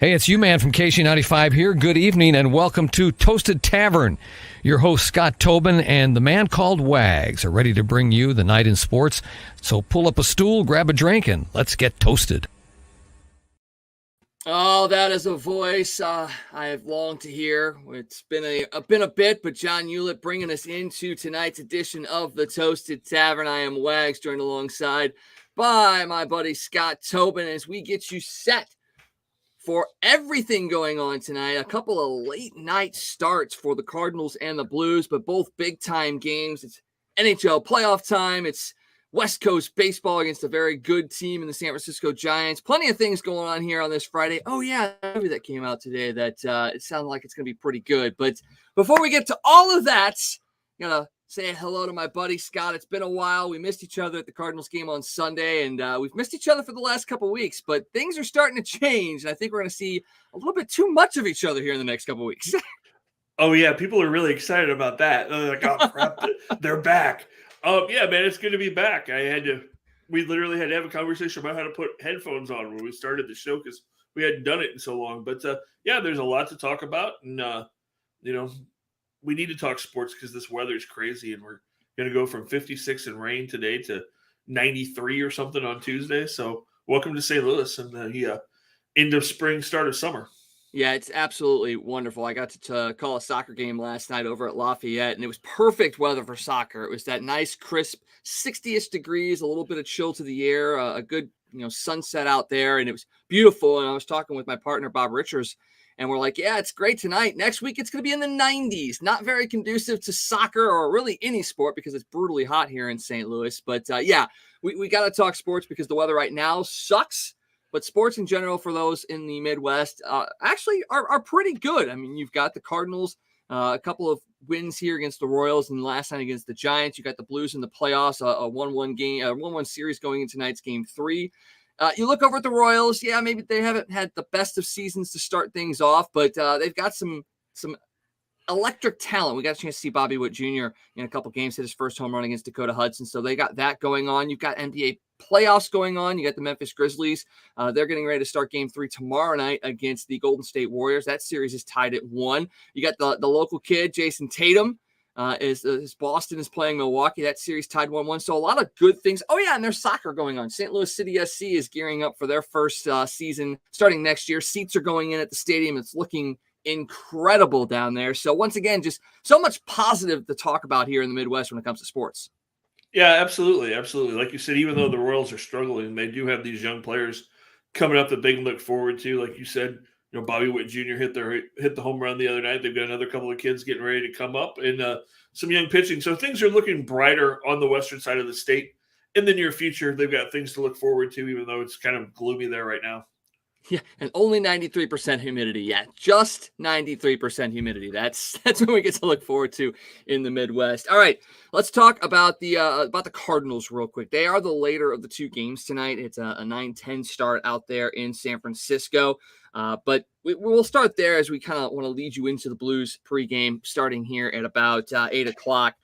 Hey, it's you, man, from KC95 here. Good evening and welcome to Toasted Tavern. Your host, Scott Tobin, and the man called Wags are ready to bring you the night in sports. So pull up a stool, grab a drink, and let's get toasted. Oh, that is a voice I have longed to hear. It's been a bit, but John Hewlett bringing us into tonight's edition of the Toasted Tavern. I am Wags, joined alongside by my buddy Scott Tobin as we get you set for everything going on tonight. A couple of late night starts for the Cardinals and the Blues, but both big time games. It's NHL playoff time. It's West Coast baseball against a very good team in the San Francisco Giants. Plenty of things going on here on this Friday. Oh yeah, a movie that came out today that it sounded like it's going to be pretty good. But before we get to all of that, I'm going to say hello to my buddy Scott. It's been a while. We missed each other at the Cardinals game on Sunday, and we've missed each other for the last couple of weeks, but things are starting to change, and I think we're going to see a little bit too much of each other here in the next couple of weeks. Oh, yeah, people are really excited about that. They're like, oh, crap, they're back. Yeah, man, it's good to be back. We literally had to have a conversation about how to put headphones on when we started the show because we hadn't done it in so long. But, yeah, there's a lot to talk about, and, we need to talk sports because this weather is crazy, and we're going to go from 56 and rain today to 93 or something on Tuesday. So welcome to St. Louis and the end of spring, start of summer. Yeah, it's absolutely wonderful. I got to call a soccer game last night over at Lafayette, and it was perfect weather for soccer. It was that nice, crisp 60-ish degrees, a little bit of chill to the air, a good sunset out there, and it was beautiful. And I was talking with my partner, Bob Richards, and we're like, yeah, it's great tonight. Next week, it's going to be in the 90s. Not very conducive to soccer or really any sport because it's brutally hot here in St. Louis. But, yeah, we got to talk sports because the weather right now sucks. But sports in general for those in the Midwest actually are pretty good. I mean, you've got the Cardinals, a couple of wins here against the Royals and last night against the Giants. You got the Blues in the playoffs, a 1-1 game, a 1-1 series going into tonight's game 3. You look over at the Royals, yeah, maybe they haven't had the best of seasons to start things off, but they've got some electric talent. We got a chance to see Bobby Witt Jr. in a couple games, hit his first home run against Dakota Hudson, so they got that going on. You've got NBA playoffs going on. You got the Memphis Grizzlies. They're getting ready to start game 3 tomorrow night against the Golden State Warriors. That series is tied at 1. You got the local kid, Jason Tatum. Is Boston is playing Milwaukee. That series tied 1-1. So a lot of good things. Oh, yeah, and there's soccer going on. St. Louis City SC is gearing up for their first season starting next year. Seats are going in at the stadium. It's looking incredible down there. So once again, just so much positive to talk about here in the Midwest when it comes to sports. Yeah, absolutely. Absolutely. Like you said, even though the Royals are struggling, they do have these young players coming up that they can look forward to. Like you said, Bobby Witt Jr. hit the home run the other night. They've got another couple of kids getting ready to come up and some young pitching. So things are looking brighter on the western side of the state. In the near future, they've got things to look forward to, even though it's kind of gloomy there right now. Yeah, and only 93% humidity. Yeah, just 93% humidity. That's what we get to look forward to in the Midwest. All right, let's talk about the Cardinals real quick. They are the later of the two games tonight. It's a 9-10 start out there in San Francisco. But we'll start there as we kind of want to lead you into the Blues pregame starting here at about 8 o'clock.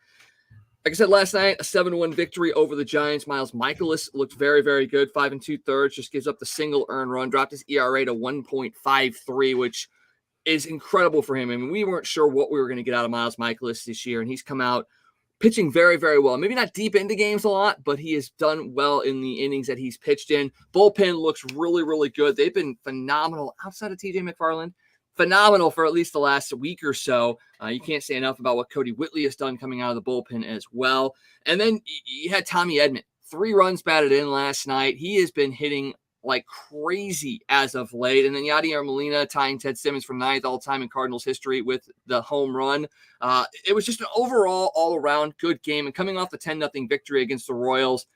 Like I said last night, a 7-1 victory over the Giants. Miles Mikolas looked very, very good. 5 2/3, just gives up the single earned run, dropped his ERA to 1.53, which is incredible for him. I mean, we weren't sure what we were going to get out of Miles Mikolas this year, and he's come out pitching very, very well. Maybe not deep into games a lot, but he has done well in the innings that he's pitched in. Bullpen looks really, really good. They've been phenomenal outside of TJ McFarland. Phenomenal for at least the last week or so. You can't say enough about what Cody Whitley has done coming out of the bullpen as well. And then you had Tommy Edman. 3 runs batted in last night. He has been hitting like crazy as of late. And then Yadier Molina tying Ted Simmons for 9th all-time in Cardinals history with the home run. It was just an overall, all-around good game. And coming off the 10-0 victory against the Royals,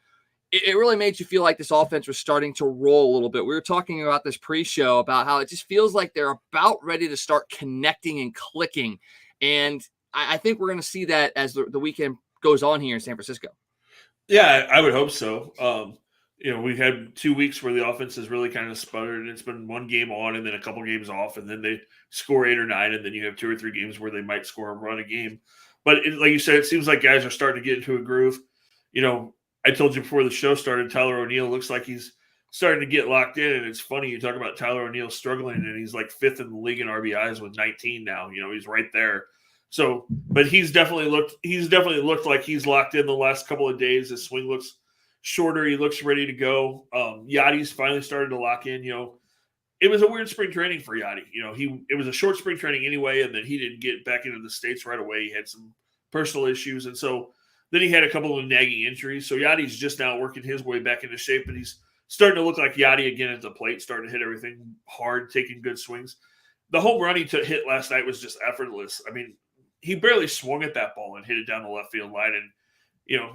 it really made you feel like this offense was starting to roll a little bit. We were talking about this pre-show about how it just feels like they're about ready to start connecting and clicking. And I think we're going to see that as the weekend goes on here in San Francisco. Yeah, I would hope so. We had 2 weeks where the offense has really kind of sputtered, and it's been one game on and then a couple games off, and then they score 8 or 9, and then you have 2 or 3 games where they might score a run a game. But like you said, it seems like guys are starting to get into a groove. I told you before the show started, Tyler O'Neill looks like he's starting to get locked in. And it's funny, you talk about Tyler O'Neill struggling, and he's like 5th in the league in RBIs with 19 now. He's right there. So, but he's definitely looked like he's locked in the last couple of days. His swing looks shorter. He looks ready to go. Yadi's finally started to lock in. It was a weird spring training for Yadi. It was a short spring training anyway, and then he didn't get back into the States right away. He had some personal issues, and so then he had a couple of nagging injuries. So Yadi's just now working his way back into shape, but he's starting to look like Yadi again at the plate, starting to hit everything hard, taking good swings. The home run he hit last night was just effortless. I mean, he barely swung at that ball and hit it down the left field line and,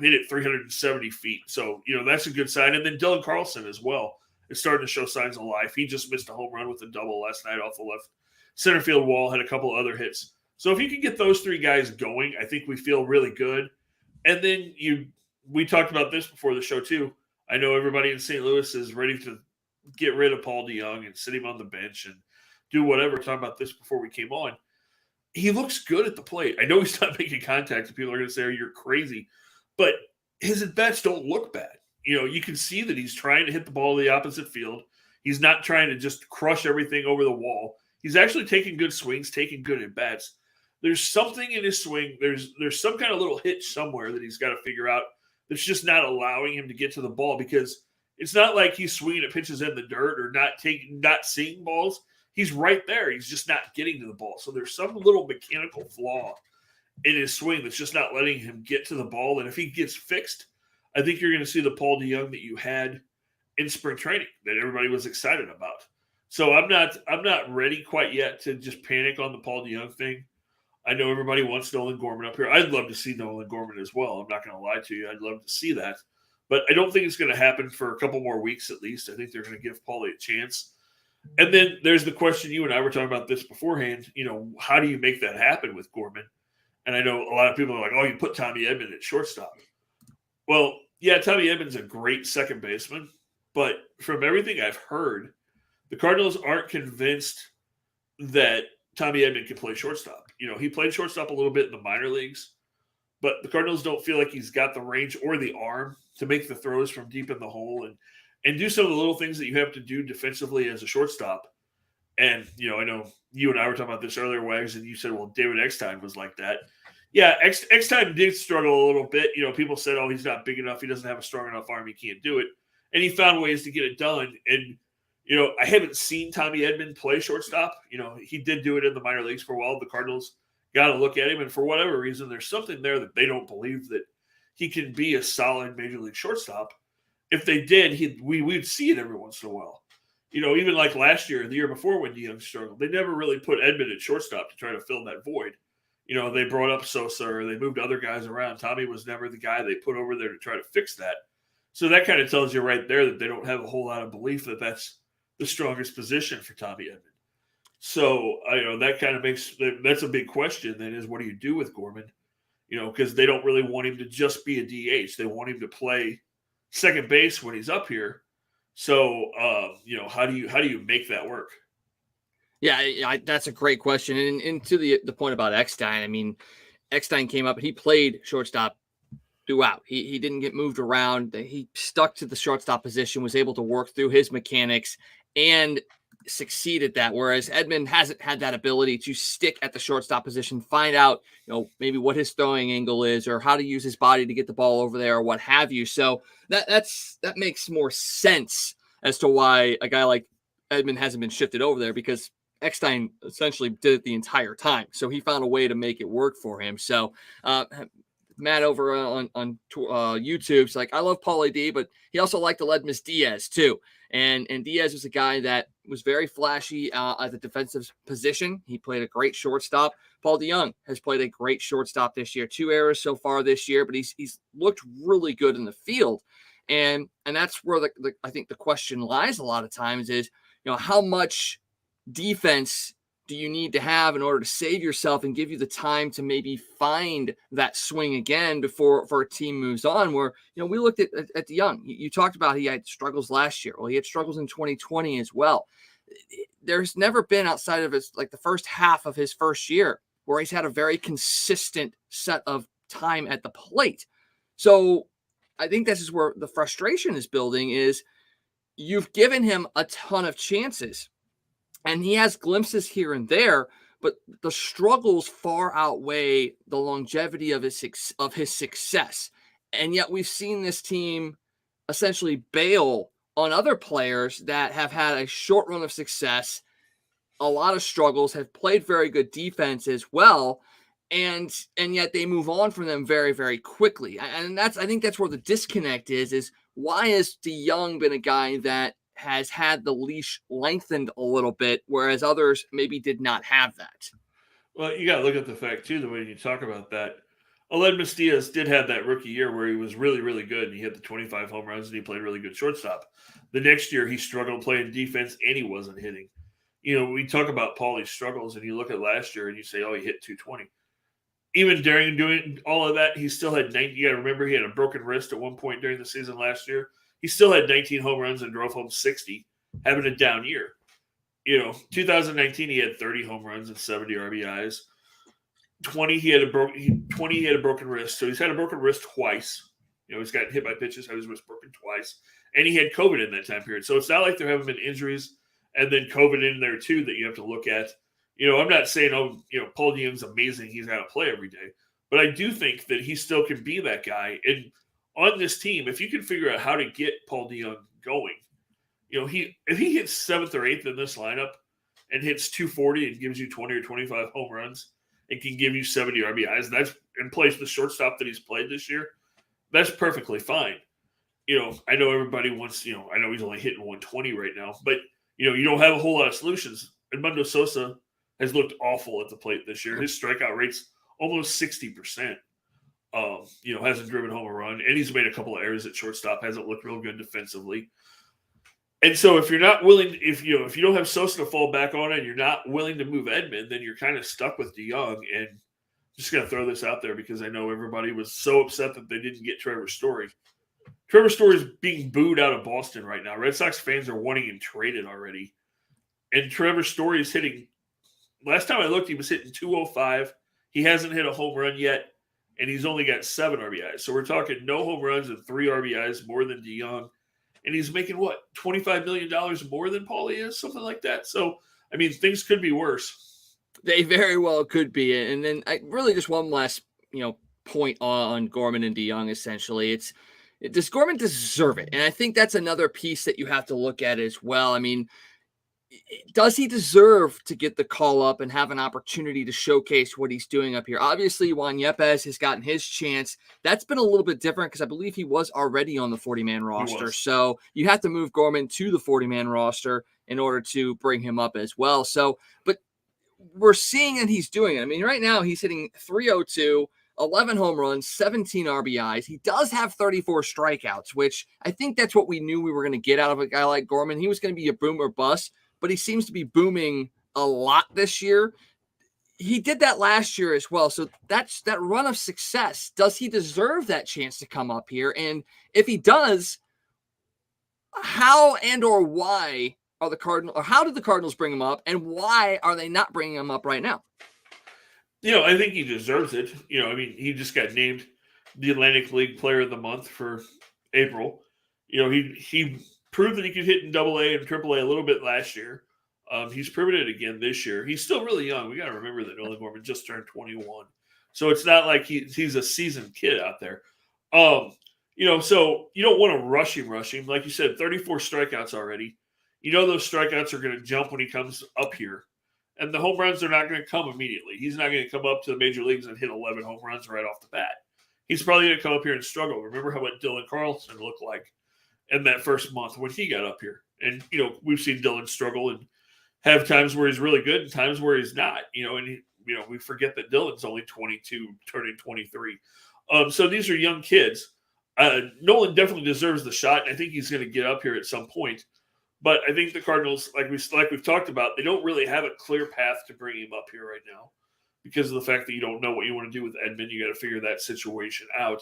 hit it 370 feet. So, that's a good sign. And then Dylan Carlson as well is starting to show signs of life. He just missed a home run with a double last night off the left center field wall, had a couple of other hits. So if you can get those 3 guys going, I think we feel really good. And then we talked about this before the show too. I know everybody in St. Louis is ready to get rid of Paul DeJong and sit him on the bench and do whatever. Talking about this before we came on. He looks good at the plate. I know he's not making contact, and people are going to say, "Oh, you're crazy," but his at-bats don't look bad. You can see that he's trying to hit the ball to the opposite field. He's not trying to just crush everything over the wall. He's actually taking good swings, taking good at-bats. There's something in his swing. There's some kind of little hitch somewhere that he's got to figure out that's just not allowing him to get to the ball, because it's not like he's swinging at pitches in the dirt or not seeing balls. He's right there. He's just not getting to the ball. So there's some little mechanical flaw in his swing that's just not letting him get to the ball. And if he gets fixed, I think you're going to see the Paul DeJong that you had in spring training that everybody was excited about. So I'm not ready quite yet to just panic on the Paul DeJong thing. I know everybody wants Nolan Gorman up here. I'd love to see Nolan Gorman as well. I'm not going to lie to you. I'd love to see that. But I don't think it's going to happen for a couple more weeks at least. I think they're going to give Paulie a chance. And then there's the question, you and I were talking about this beforehand, how do you make that happen with Gorman? And I know a lot of people are like, oh, you put Tommy Edman at shortstop. Well, yeah, Tommy Edman's a great second baseman, but from everything I've heard, the Cardinals aren't convinced that Tommy Edman can play shortstop. He played shortstop a little bit in the minor leagues, but the Cardinals don't feel like he's got the range or the arm to make the throws from deep in the hole and do some of the little things that you have to do defensively as a shortstop. And, I know you and I were talking about this earlier, Wags, and you said, well, David Eckstein was like that. Yeah, Eckstein did struggle a little bit. People said, oh, he's not big enough. He doesn't have a strong enough arm. He can't do it. And he found ways to get it done. And, I haven't seen Tommy Edman play shortstop. He did do it in the minor leagues for a while. The Cardinals got to look at him. And for whatever reason, there's something there that they don't believe that he can be a solid major league shortstop. If they did, we'd see it every once in a while. Even like last year, the year before when DeJong struggled, they never really put Edman at shortstop to try to fill that void. They brought up Sosa or they moved other guys around. Tommy was never the guy they put over there to try to fix that. So that kind of tells you right there that they don't have a whole lot of belief that that's the strongest position for Tommy Edman. So, that kind of that's a big question then is what do you do with Gorman? Because they don't really want him to just be a DH. They want him to play second base when he's up here. So, how do you make that work? Yeah, that's a great question. And to the point about Eckstein, I mean, Eckstein came up and he played shortstop throughout. He didn't get moved around. He stuck to the shortstop position, was able to work through his mechanics and succeed at that. Whereas Edman hasn't had that ability to stick at the shortstop position, find out, maybe what his throwing angle is or how to use his body to get the ball over there or what have you. So that makes more sense as to why a guy like Edman hasn't been shifted over there, because Eckstein essentially did it the entire time. So he found a way to make it work for him. So, Matt over on YouTube's like, I love Paulie D, but he also liked Aledmys Diaz too. And Diaz was a guy that was very flashy at the defensive position. He played a great shortstop. Paul DeJong has played a great shortstop this year, 2 errors so far this year, but he's looked really good in the field. And that's where I think the question lies a lot of times is, how much defense do you need to have in order to save yourself and give you the time to maybe find that swing again before a team moves on? Where, we looked at DeJong. You talked about he had struggles last year. Well, he had struggles in 2020 as well. There's never been outside of his, like the first half of his first year, where he's had a very consistent set of time at the plate. So I think this is where the frustration is building is, you've given him a ton of chances, and he has glimpses here and there, but the struggles far outweigh the longevity of his success. And yet we've seen this team essentially bail on other players that have had a short run of success, a lot of struggles, have played very good defense as well, and yet they move on from them very, very quickly. And I think that's where the disconnect is why has DeYoung been a guy that has had the leash lengthened a little bit, whereas others maybe did not have that? Well, you got to look at the fact, too, the way you talk about that. Aledmus Diaz did have that rookie year where he was really, really good, and he hit the 25 home runs, and he played really good shortstop. The next year, he struggled playing defense, and he wasn't hitting. We talk about Paulie's struggles, and you look at last year, and you say, oh, he hit 220. Even during doing all of that, he still had 90. You got to remember, he had a broken wrist at one point during the season last year. He still had 19 home runs and drove home 60, having a down year. 2019, he had 30 home runs and 70 RBIs. 20, he had a broken wrist. So he's had a broken wrist twice. He's gotten hit by pitches, had his wrist broken twice. And he had COVID in that time period. So it's not like there haven't been injuries and then COVID in there too that you have to look at. I'm not saying, Paul DeYoung's amazing. He's got to play every day. But I do think that he still can be that guy. And on this team, if you can figure out how to get Paul DeYoung going, if he hits 7th or 8th in this lineup and hits 240 and gives you 20 or 25 home runs and can give you 70 RBIs, that's in place the shortstop that he's played this year, that's perfectly fine. I know everybody wants, I know he's only hitting 120 right now, but, you don't have a whole lot of solutions. Edmundo Sosa has looked awful at the plate this year. His strikeout rate's almost 60%. Hasn't driven home a run, and he's made a couple of errors at shortstop, hasn't looked real good defensively. And so if you're not willing, if you don't have Sosa to fall back on and you're not willing to move Edman, then you're kind of stuck with DeYoung. And I'm just going to throw this out there because I know everybody was so upset that they didn't get Trevor Story. Trevor Story is being booed out of Boston right now. Red Sox fans are wanting him traded already. And Trevor Story is hitting, last time I looked, he was hitting 205. He hasn't hit a home run yet, and he's only got 7 RBIs. So we're talking no home runs and 3 RBIs more than DeYoung. And he's making, $25 million more than Paulie is? Something like that. So, things could be worse. They very well could be. And then really just one last, point on Gorman and DeYoung, essentially. Does Gorman deserve it? And I think that's another piece that you have to look at as well. Does he deserve to get the call up and have an opportunity to showcase what he's doing up here? Obviously, Juan Yepes has gotten his chance. That's been a little bit different because I believe he was already on the 40-man roster. So you have to move Gorman to the 40-man roster in order to bring him up as well. So, but we're seeing that he's doing it. Right now he's hitting 302, 11 home runs, 17 RBIs. He does have 34 strikeouts, which I think that's what we knew we were going to get out of a guy like Gorman. He was going to be a boom or bust, but he seems to be booming a lot this year. He did that last year as well. So that's that run of success. Does he deserve that chance to come up here? And if he does, how and or why are the Cardinals, or how did the Cardinals bring him up, and why are they not bringing him up right now? I think he deserves it. He just got named the Atlantic League Player of the Month for April. He proved that he could hit in AA and AAA a little bit last year. He's proven it again this year. He's still really young. We got to remember that Nolan Gorman just turned 21. So it's not like he's a seasoned kid out there. So you don't want to rush him. Like you said, 34 strikeouts already. Those strikeouts are going to jump when he comes up here. And the home runs are not going to come immediately. He's not going to come up to the major leagues and hit 11 home runs right off the bat. He's probably going to come up here and struggle. Remember what Dylan Carlson looked like in that first month when he got up here. And, we've seen Dylan struggle and have times where he's really good and times where he's not, and we forget that Dylan's only 22, turning 23. So these are young kids. Nolan definitely deserves the shot. And I think he's going to get up here at some point. But I think the Cardinals, like we've talked about, they don't really have a clear path to bring him up here right now because of the fact that you don't know what you want to do with Edman. You got to figure that situation out.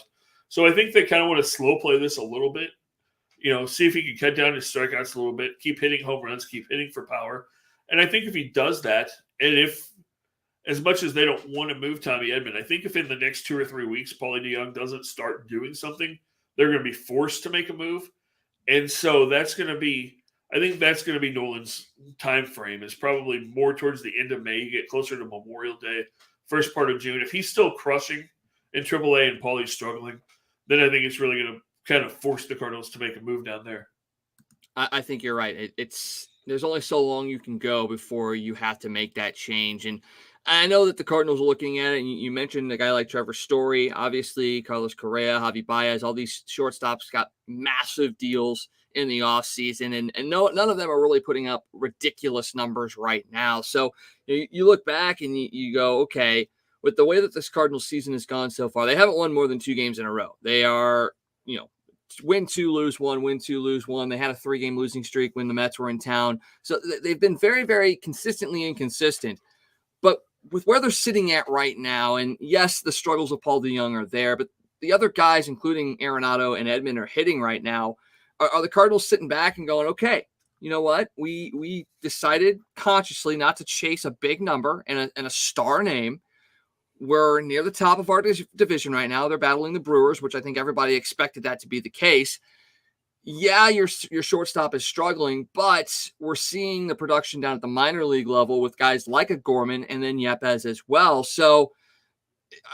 So I think they kind of want to slow play this a little bit, see if he can cut down his strikeouts a little bit, keep hitting home runs, keep hitting for power. And I think if he does that, and if, as much as they don't want to move Tommy Edman, I think if in the next 2 or 3 weeks, Paulie DeYoung doesn't start doing something, they're going to be forced to make a move. And so that's going to be, I think that's going to be Nolan's time frame is probably more towards the end of May. You get closer to Memorial Day, first part of June. If he's still crushing in AAA and Paulie's struggling, then I think it's really going to kind of force the Cardinals to make a move down there. I think you're right. There's only so long you can go before you have to make that change. And I know that the Cardinals are looking at it. And you mentioned a guy like Trevor Story, obviously Carlos Correa, Javi Baez, all these shortstops got massive deals in the offseason. And none of them are really putting up ridiculous numbers right now. So you look back and you go, okay, with the way that this Cardinals season has gone so far, they haven't won more than 2 games in a row. They are, win 2, lose 1, win 2, lose 1. They had a 3-game losing streak when the Mets were in town. So they've been very, very consistently inconsistent. But with where they're sitting at right now, and yes, the struggles of Paul DeJong are there, but the other guys, including Arenado and Edman, are hitting right now. Are the Cardinals sitting back and going, okay, you know what? We decided consciously not to chase a big number and a star name. We're near the top of our division right now. They're battling the Brewers, which I think everybody expected that to be the case. Yeah, your shortstop is struggling, but we're seeing the production down at the minor league level with guys like a Gorman and then Yepez as well. So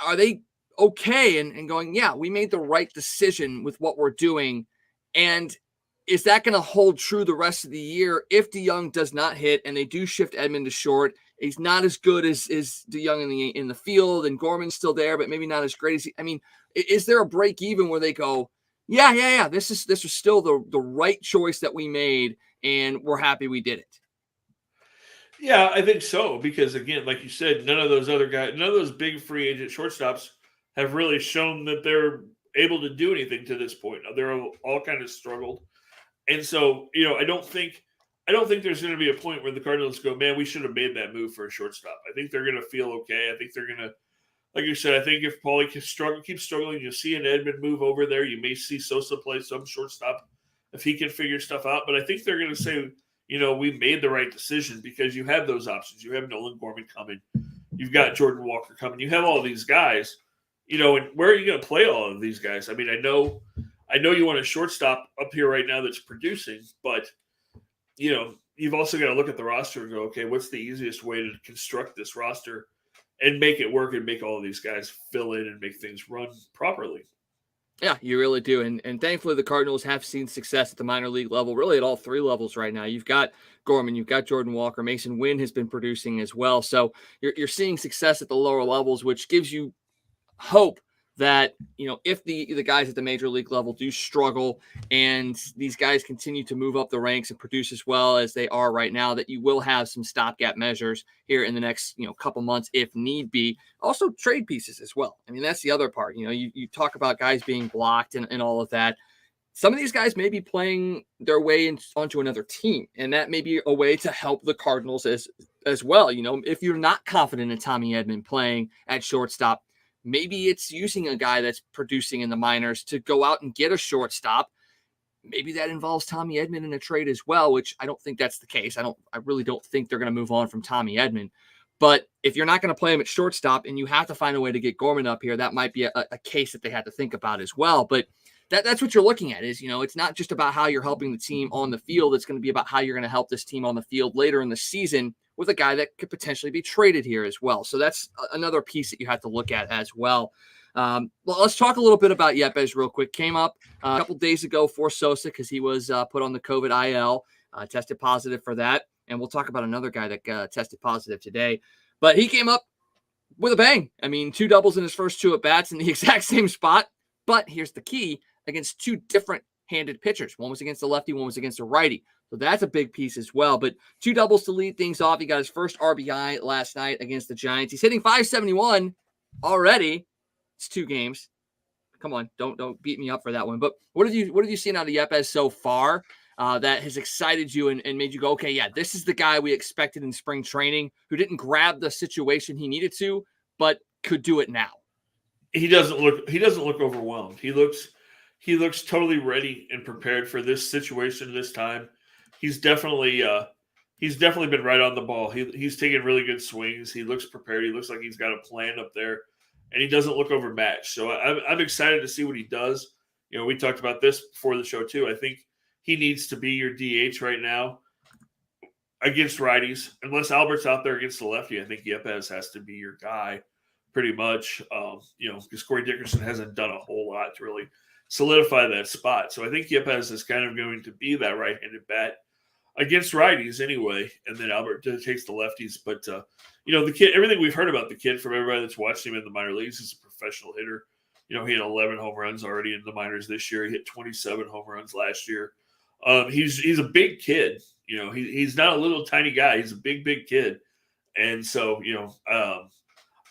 are they okay and going, yeah, we made the right decision with what we're doing? And is that going to hold true the rest of the year if DeJong does not hit and they do shift Edman to short? He's not as good as DeJong in the field, and Gorman's still there, but maybe not as great as he. I mean, is there a break even where they go, yeah, this was still the right choice that we made, and we're happy we did it? Yeah, I think so, because again, like you said, none of those other guys, none of those big free agent shortstops have really shown that they're able to do anything to this point. They're all kind of struggled. And so, I don't think there's going to be a point where the Cardinals go, man, we should have made that move for a shortstop. I think they're going to feel okay. I think they're going to, like you said, I think if Paulie keeps struggling, you'll see an Edman move over there. You may see Sosa play some shortstop if he can figure stuff out. But I think they're going to say, we made the right decision because you have those options. You have Nolan Gorman coming. You've got Jordan Walker coming. You have all these guys, and where are you going to play all of these guys? I mean, I know you want a shortstop up here right now that's producing, but you've also got to look at the roster and go, okay, what's the easiest way to construct this roster and make it work and make all of these guys fill in and make things run properly? Yeah, you really do. And thankfully the Cardinals have seen success at the minor league level, really at all 3 levels right now. You've got Gorman, you've got Jordan Walker, Mason Wynn has been producing as well. So you're seeing success at the lower levels, which gives you hope that, if the guys at the major league level do struggle and these guys continue to move up the ranks and produce as well as they are right now, that you will have some stopgap measures here in the next, couple months, if need be. Also trade pieces as well. I mean, that's the other part. You talk about guys being blocked and all of that. Some of these guys may be playing their way onto another team, and that may be a way to help the Cardinals as well. If you're not confident in Tommy Edman playing at shortstop, maybe it's using a guy that's producing in the minors to go out and get a shortstop. Maybe that involves Tommy Edman in a trade as well, which I don't think that's the case. I really don't think they're going to move on from Tommy Edman. But if you're not going to play him at shortstop and you have to find a way to get Gorman up here, that might be a case that they had to think about as well. But that's what you're looking at is, it's not just about how you're helping the team on the field. It's going to be about how you're going to help this team on the field later in the season with a guy that could potentially be traded here as well. So that's another piece that you have to look at as well. Well, let's talk a little bit about Yepez real quick. Came up a couple days ago for Sosa because he was put on the COVID IL, tested positive for that. And we'll talk about another guy that tested positive today. But he came up with a bang. I mean, 2 doubles in his first 2 at-bats in the exact same spot. But here's the key, against 2 different-handed pitchers. One was against the lefty, one was against the righty. So that's a big piece as well. But 2 doubles to lead things off. He got his first RBI last night against the Giants. He's hitting .571 already. It's 2 games. Come on, don't beat me up for that one. But what have you seen out of Yepez so far that has excited you and made you go, okay, yeah, this is the guy we expected in spring training who didn't grab the situation he needed to, but could do it now? He doesn't look overwhelmed. He looks totally ready and prepared for this situation this time. He's definitely been right on the ball. He's taking really good swings. He looks prepared. He looks like he's got a plan up there, and he doesn't look overmatched. So I'm excited to see what he does. We talked about this before the show too. I think he needs to be your DH right now against righties. Unless Albert's out there against the lefty, I think Yepez has to be your guy pretty much, because Corey Dickerson hasn't done a whole lot to really solidify that spot. So I think Yepez is kind of going to be that right-handed bat against righties anyway, and then Albert takes the lefties. But, the kid, everything we've heard about the kid from everybody that's watched him in the minor leagues, is a professional hitter. He had 11 home runs already in the minors this year. He hit 27 home runs last year. He's a big kid. He's not a little tiny guy. He's a big kid. And so,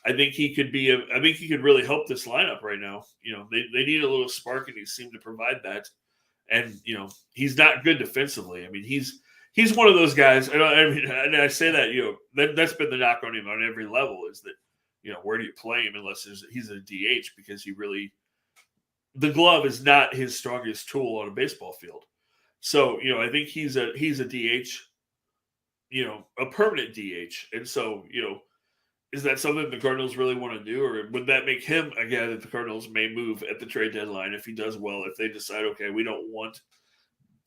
I think he could really help this lineup right now. They need a little spark, and he seemed to provide that. And, he's not good defensively. I mean, he's one of those guys. And I say that, that's been the knock on him on every level, is that, where do you play him unless he's a DH, because the glove is not his strongest tool on a baseball field. So, I think he's a DH, a permanent DH. And so, is that something the Cardinals really want to do, or would that make him a guy that the Cardinals may move at the trade deadline if he does well? If they decide, okay, we don't want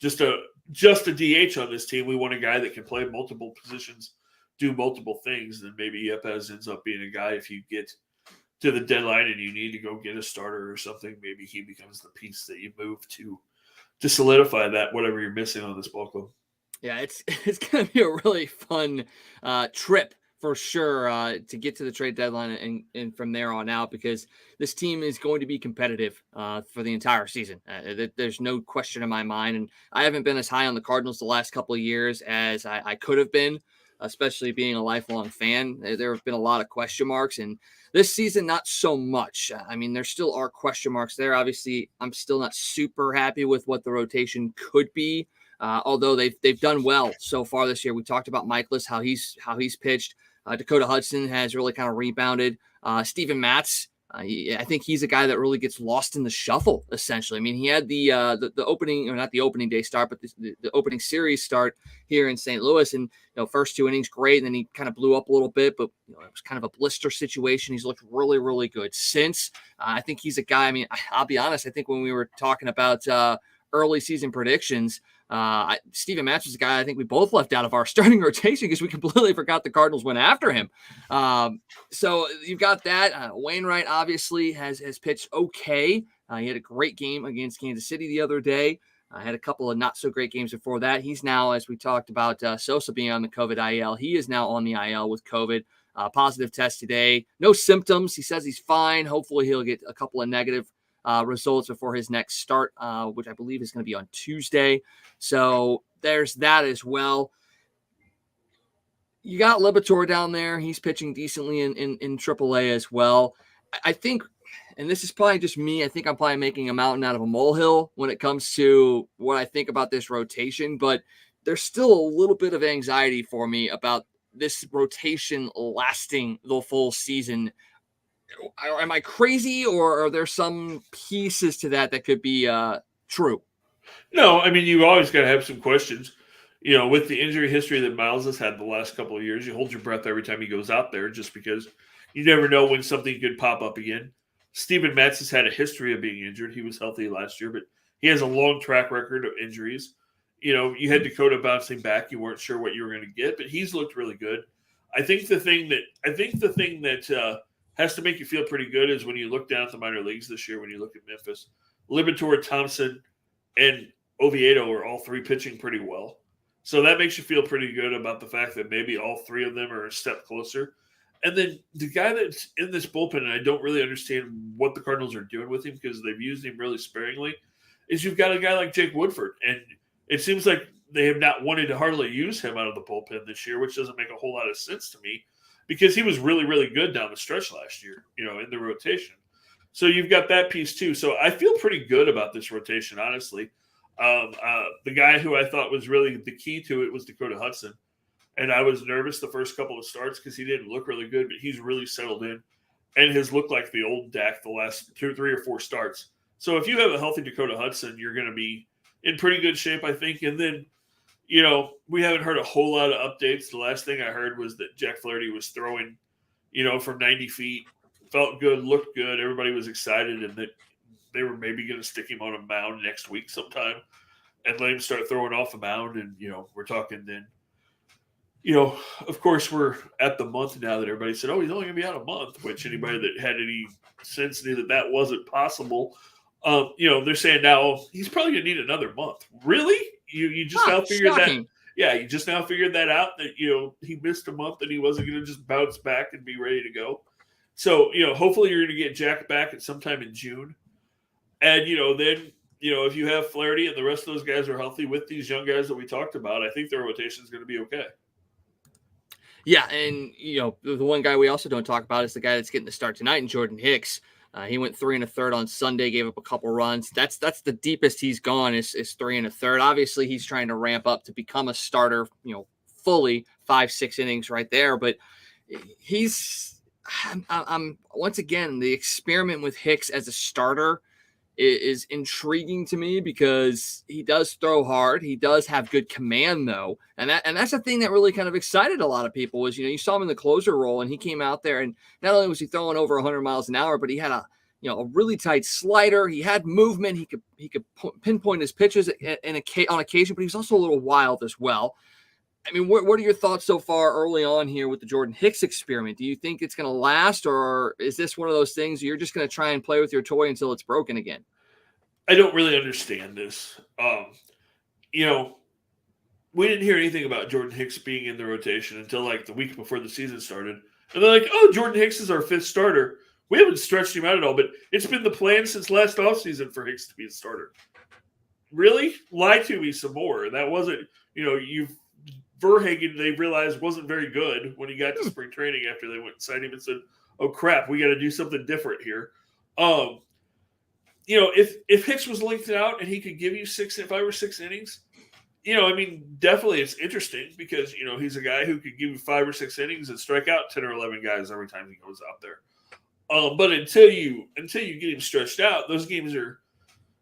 just a DH on this team, we want a guy that can play multiple positions, do multiple things, then maybe Yepez ends up being a guy. If you get to the deadline and you need to go get a starter or something, maybe he becomes the piece that you move to solidify that, whatever you're missing on this ball club. Yeah, it's going to be a really fun trip for sure to get to the trade deadline and from there on out, because this team is going to be competitive for the entire season. There's no question in my mind. And I haven't been as high on the Cardinals the last couple of years as I could have been, especially being a lifelong fan. There have been a lot of question marks, and this season, not so much. I mean, there still are question marks there. Obviously, I'm still not super happy with what the rotation could be, although they've done well so far this year. We talked about Michaelis, how he's pitched. Dakota Hudson has really kind of rebounded. Steven Matz, I think he's a guy that really gets lost in the shuffle, essentially. I mean, he had the opening, or not the opening day start, but the opening series start here in St. Louis. And, first 2 innings, great. And then he kind of blew up a little bit, but it was kind of a blister situation. He's looked really, really good since. I think he's a guy, I mean, I'll be honest, I think when we were talking about early season predictions, Steven Matz was a guy I think we both left out of our starting rotation because we completely forgot the Cardinals went after him. So you've got that. Wainwright obviously has pitched okay. He had a great game against Kansas City the other day. Had a couple of not so great games before that. He's now, as we talked about Sosa being on the COVID IL, he is now on the IL with COVID. Positive test today. No symptoms. He says he's fine. Hopefully he'll get a couple of negative results before his next start, which I believe is going to be on Tuesday. So there's that as well. You got Libator down there. He's pitching decently in AAA as well. I think, and this is probably just me, I think I'm probably making a mountain out of a molehill when it comes to what I think about this rotation, but there's still a little bit of anxiety for me about this rotation lasting the full season. Am I crazy, or are there some pieces to that could be true? No, I mean, you always got to have some questions. With the injury history that Miles has had the last couple of years, you hold your breath every time he goes out there, just because you never know when something could pop up again. Steven Matz has had a history of being injured. He was healthy last year, but he has a long track record of injuries. You had Dakota bouncing back. You weren't sure what you were going to get, but he's looked really good. I think the thing that has to make you feel pretty good is when you look down at the minor leagues this year, when you look at Memphis, Libator, Thompson, and Oviedo are all three pitching pretty well. So that makes you feel pretty good about the fact that maybe all three of them are a step closer. And then the guy that's in this bullpen, and I don't really understand what the Cardinals are doing with him because they've used him really sparingly, is you've got a guy like Jake Woodford. And it seems like they have not wanted to hardly use him out of the bullpen this year, which doesn't make a whole lot of sense to me because he was really, really good down the stretch last year, in the rotation. So you've got that piece too. So I feel pretty good about this rotation, honestly. The guy who I thought was really the key to it was Dakota Hudson. And I was nervous the first couple of starts because he didn't look really good, but he's really settled in and has looked like the old Dak the last 2, 3, or 4 starts. So if you have a healthy Dakota Hudson, you're going to be in pretty good shape, I think. And then, we haven't heard a whole lot of updates. The last thing I heard was that Jack Flaherty was throwing, from 90 feet, felt good, looked good. Everybody was excited, and that they were maybe going to stick him on a mound next week sometime. and let him start throwing off the mound. And, we're talking then, of course, we're at the month now that everybody said, oh, he's only going to be out a month, which anybody that had any sense knew that wasn't possible. They're saying now he's probably going to need another month. Really? You just now figured shocking. that? Yeah, you just now figured that out, that, he missed a month and he wasn't going to just bounce back and be ready to go. So, hopefully you're going to get Jack back at sometime in June. And, then, if you have Flaherty and the rest of those guys are healthy with these young guys that we talked about, I think their rotation is going to be okay. Yeah, and, the one guy we also don't talk about is the guy that's getting the start tonight, and Jordan Hicks. He went 3 1/3 on Sunday, gave up a couple runs. That's the deepest he's gone is 3 1/3. Obviously, he's trying to ramp up to become a starter, fully 5-6 innings right there. But I'm once again, the experiment with Hicks as a starter is intriguing to me because he does throw hard. He does have good command, though. And that's the thing that really kind of excited a lot of people was, you saw him in the closer role and he came out there and not only was he throwing over 100 miles an hour, but he had a really tight slider. He had movement. He could pinpoint his pitches on occasion, but he was also a little wild as well. I mean, what are your thoughts so far early on here with the Jordan Hicks experiment? Do you think it's going to last, or is this one of those things you're just going to try and play with your toy until it's broken again? I don't really understand this. We didn't hear anything about Jordan Hicks being in the rotation until like the week before the season started. And they're like, oh, Jordan Hicks is our 5th starter. We haven't stretched him out at all, but it's been the plan since last offseason for Hicks to be a starter. Really? Lie to me some more. That wasn't, Verhagen, they realized wasn't very good when he got to spring training after they went and signed him and said, oh, crap, we got to do something different here. If Hicks was linked out and he could give you 5 or 6 innings, definitely it's interesting because, he's a guy who could give you 5 or 6 innings and strike out 10 or 11 guys every time he goes out there. But until you get him stretched out, those games are,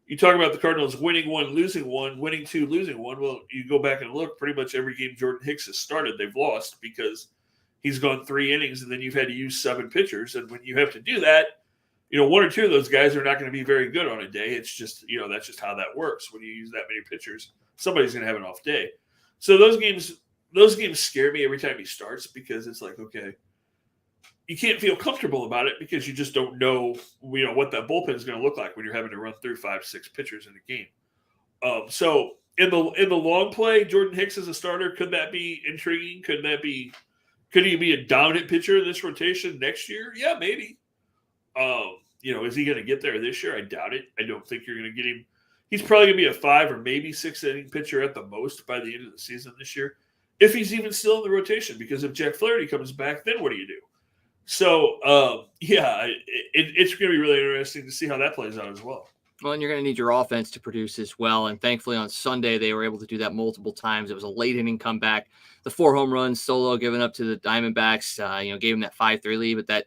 you talk about the Cardinals winning 1, losing 1, winning 2, losing 1. Well, you go back and look, pretty much every game Jordan Hicks has started, they've lost because he's gone 3 innings and then you've had to use 7 pitchers. And when you have to do that, 1 or 2 of those guys are not going to be very good on a day. It's just, that's just how that works. When you use that many pitchers, somebody's going to have an off day. So those games scare me every time he starts because it's like, okay, you can't feel comfortable about it because you just don't know, what that bullpen is going to look like when you're having to run through 5-6 pitchers in a game. So in the long play, Jordan Hicks as a starter, could that be intriguing? Could he be a dominant pitcher in this rotation next year? Yeah, maybe. Is he going to get there this year? I doubt it. I don't think you're going to get him. He's probably going to be a 5 or maybe 6 inning pitcher at the most by the end of the season this year, if he's even still in the rotation. Because if Jack Flaherty comes back, then what do you do? So, it's going to be really interesting to see how that plays out as well. Well, and you're going to need your offense to produce as well. And thankfully on Sunday, they were able to do that multiple times. It was a late inning comeback. The 4 home runs solo given up to the Diamondbacks, gave him that 5-3 lead, but that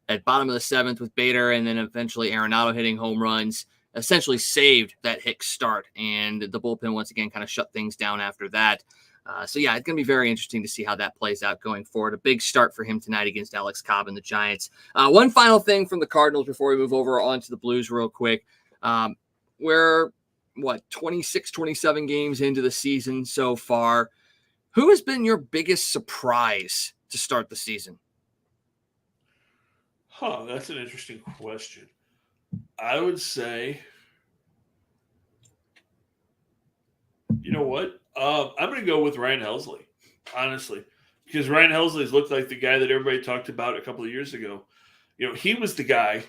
at bottom of the 7th with Bader and then eventually Arenado hitting home runs essentially saved that Hicks start. And the bullpen once again kind of shut things down after that. It's going to be very interesting to see how that plays out going forward. A big start for him tonight against Alex Cobb and the Giants. One final thing from the Cardinals before we move over onto the Blues real quick. We're 26, 27 games into the season so far. Who has been your biggest surprise to start the season? That's an interesting question. I would say, you know what? I'm going to go with Ryan Helsley, honestly, because Ryan Helsley's looked like the guy that everybody talked about a couple of years ago. He was the guy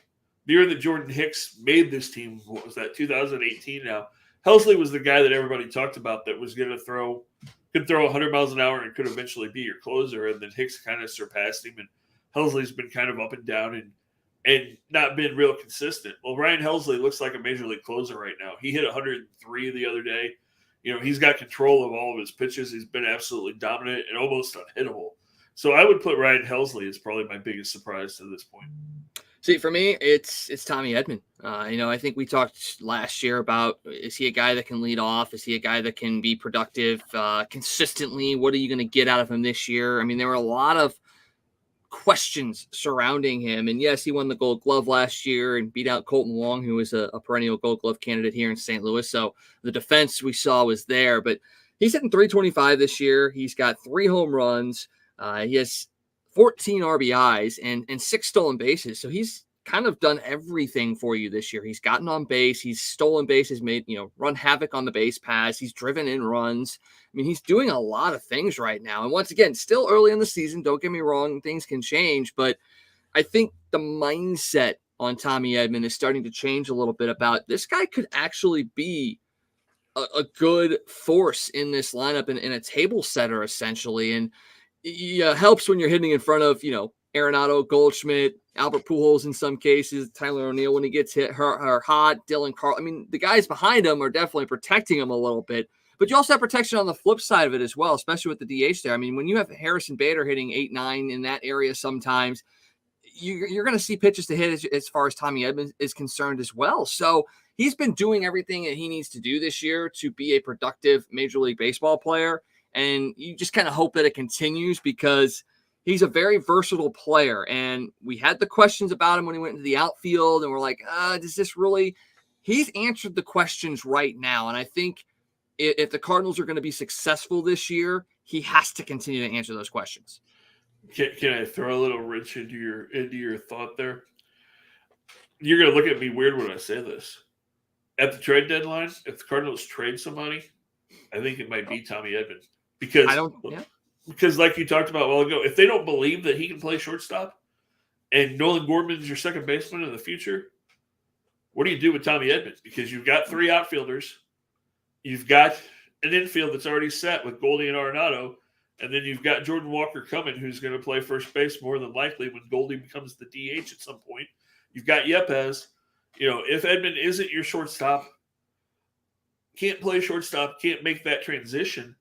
the year that Jordan Hicks made this team. What was that, 2018 now? Helsley was the guy that everybody talked about that was going to could throw 100 miles an hour and could eventually be your closer. And then Hicks kind of surpassed him, and Helsley's been kind of up and down and not been real consistent. Well, Ryan Helsley looks like a major league closer right now. He hit 103 the other day. He's got control of all of his pitches. He's been absolutely dominant and almost unhittable. So I would put Ryan Helsley as probably my biggest surprise to this point. See, for me, it's Tommy Edman. I think we talked last year about, is he a guy that can lead off? Is he a guy that can be productive consistently? What are you going to get out of him this year? I mean, there were a lot of questions surrounding him. And yes, he won the Gold Glove last year and beat out Colton Wong, who was a perennial Gold Glove candidate here in St. Louis. So the defense we saw was there, but he's hitting .325 this year. He's got 3 home runs. He has 14 RBIs and 6 stolen bases. So he's kind of done everything for you this year. He's gotten on base. He's stolen bases, made, run havoc on the base paths. He's driven in runs. I mean, he's doing a lot of things right now. And once again, still early in the season. Don't get me wrong. Things can change. But I think the mindset on Tommy Edman is starting to change a little bit about this guy could actually be a good force in this lineup and a table setter, essentially. And it helps when you're hitting in front of, Arenado, Goldschmidt, Albert Pujols in some cases, Tyler O'Neill when he gets hit hot, Dylan Carl. I mean, the guys behind him are definitely protecting him a little bit. But you also have protection on the flip side of it as well, especially with the DH there. I mean, when you have Harrison Bader hitting 8-9 in that area sometimes, you're going to see pitches to hit as far as Tommy Edman is concerned as well. So he's been doing everything that he needs to do this year to be a productive Major League Baseball player. And you just kind of hope that it continues because he's a very versatile player. And we had the questions about him when he went into the outfield, and we're like, does this really? He's answered the questions right now. And I think if the Cardinals are going to be successful this year, he has to continue to answer those questions. Can I throw a little wrench into your thought there? You're going to look at me weird when I say this. At the trade deadline, if the Cardinals trade somebody, I think it might be Tommy Edman. Because like you talked about a while ago, if they don't believe that he can play shortstop and Nolan Gorman's your second baseman in the future, what do you do with Tommy Edman? Because you've got 3 outfielders. You've got an infield that's already set with Goldie and Arenado, and then you've got Jordan Walker coming, who's going to play first base more than likely when Goldie becomes the DH at some point. You've got Yepes. If Edman isn't your shortstop, can't play shortstop, can't make that transition,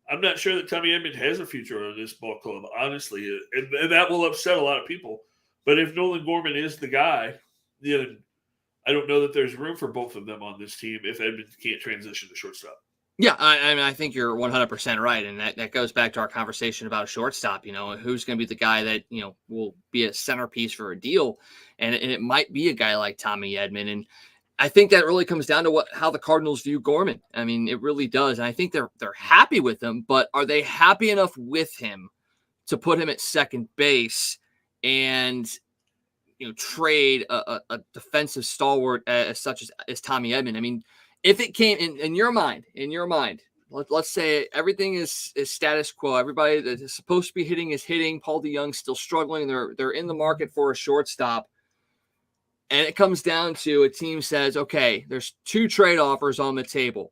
I'm not sure that Tommy Edman has a future on this ball club, honestly. And that will upset a lot of people. But if Nolan Gorman is the guy, then I don't know that there's room for both of them on this team if Edman can't transition to shortstop. Yeah, I mean, I think you're 100% right. And that goes back to our conversation about a shortstop, who's going to be the guy that, will be a centerpiece for a deal. And it might be a guy like Tommy Edman. And I think that really comes down to how the Cardinals view Gorman. I mean, it really does. And I think they're happy with him, but are they happy enough with him to put him at second base and, trade a defensive stalwart such as Tommy Edman? I mean, if it came in your mind, let's say everything is status quo. Everybody that is supposed to be hitting is hitting. Paul DeYoung's still struggling. They're in the market for a shortstop. And it comes down to a team says, okay, there's 2 trade offers on the table.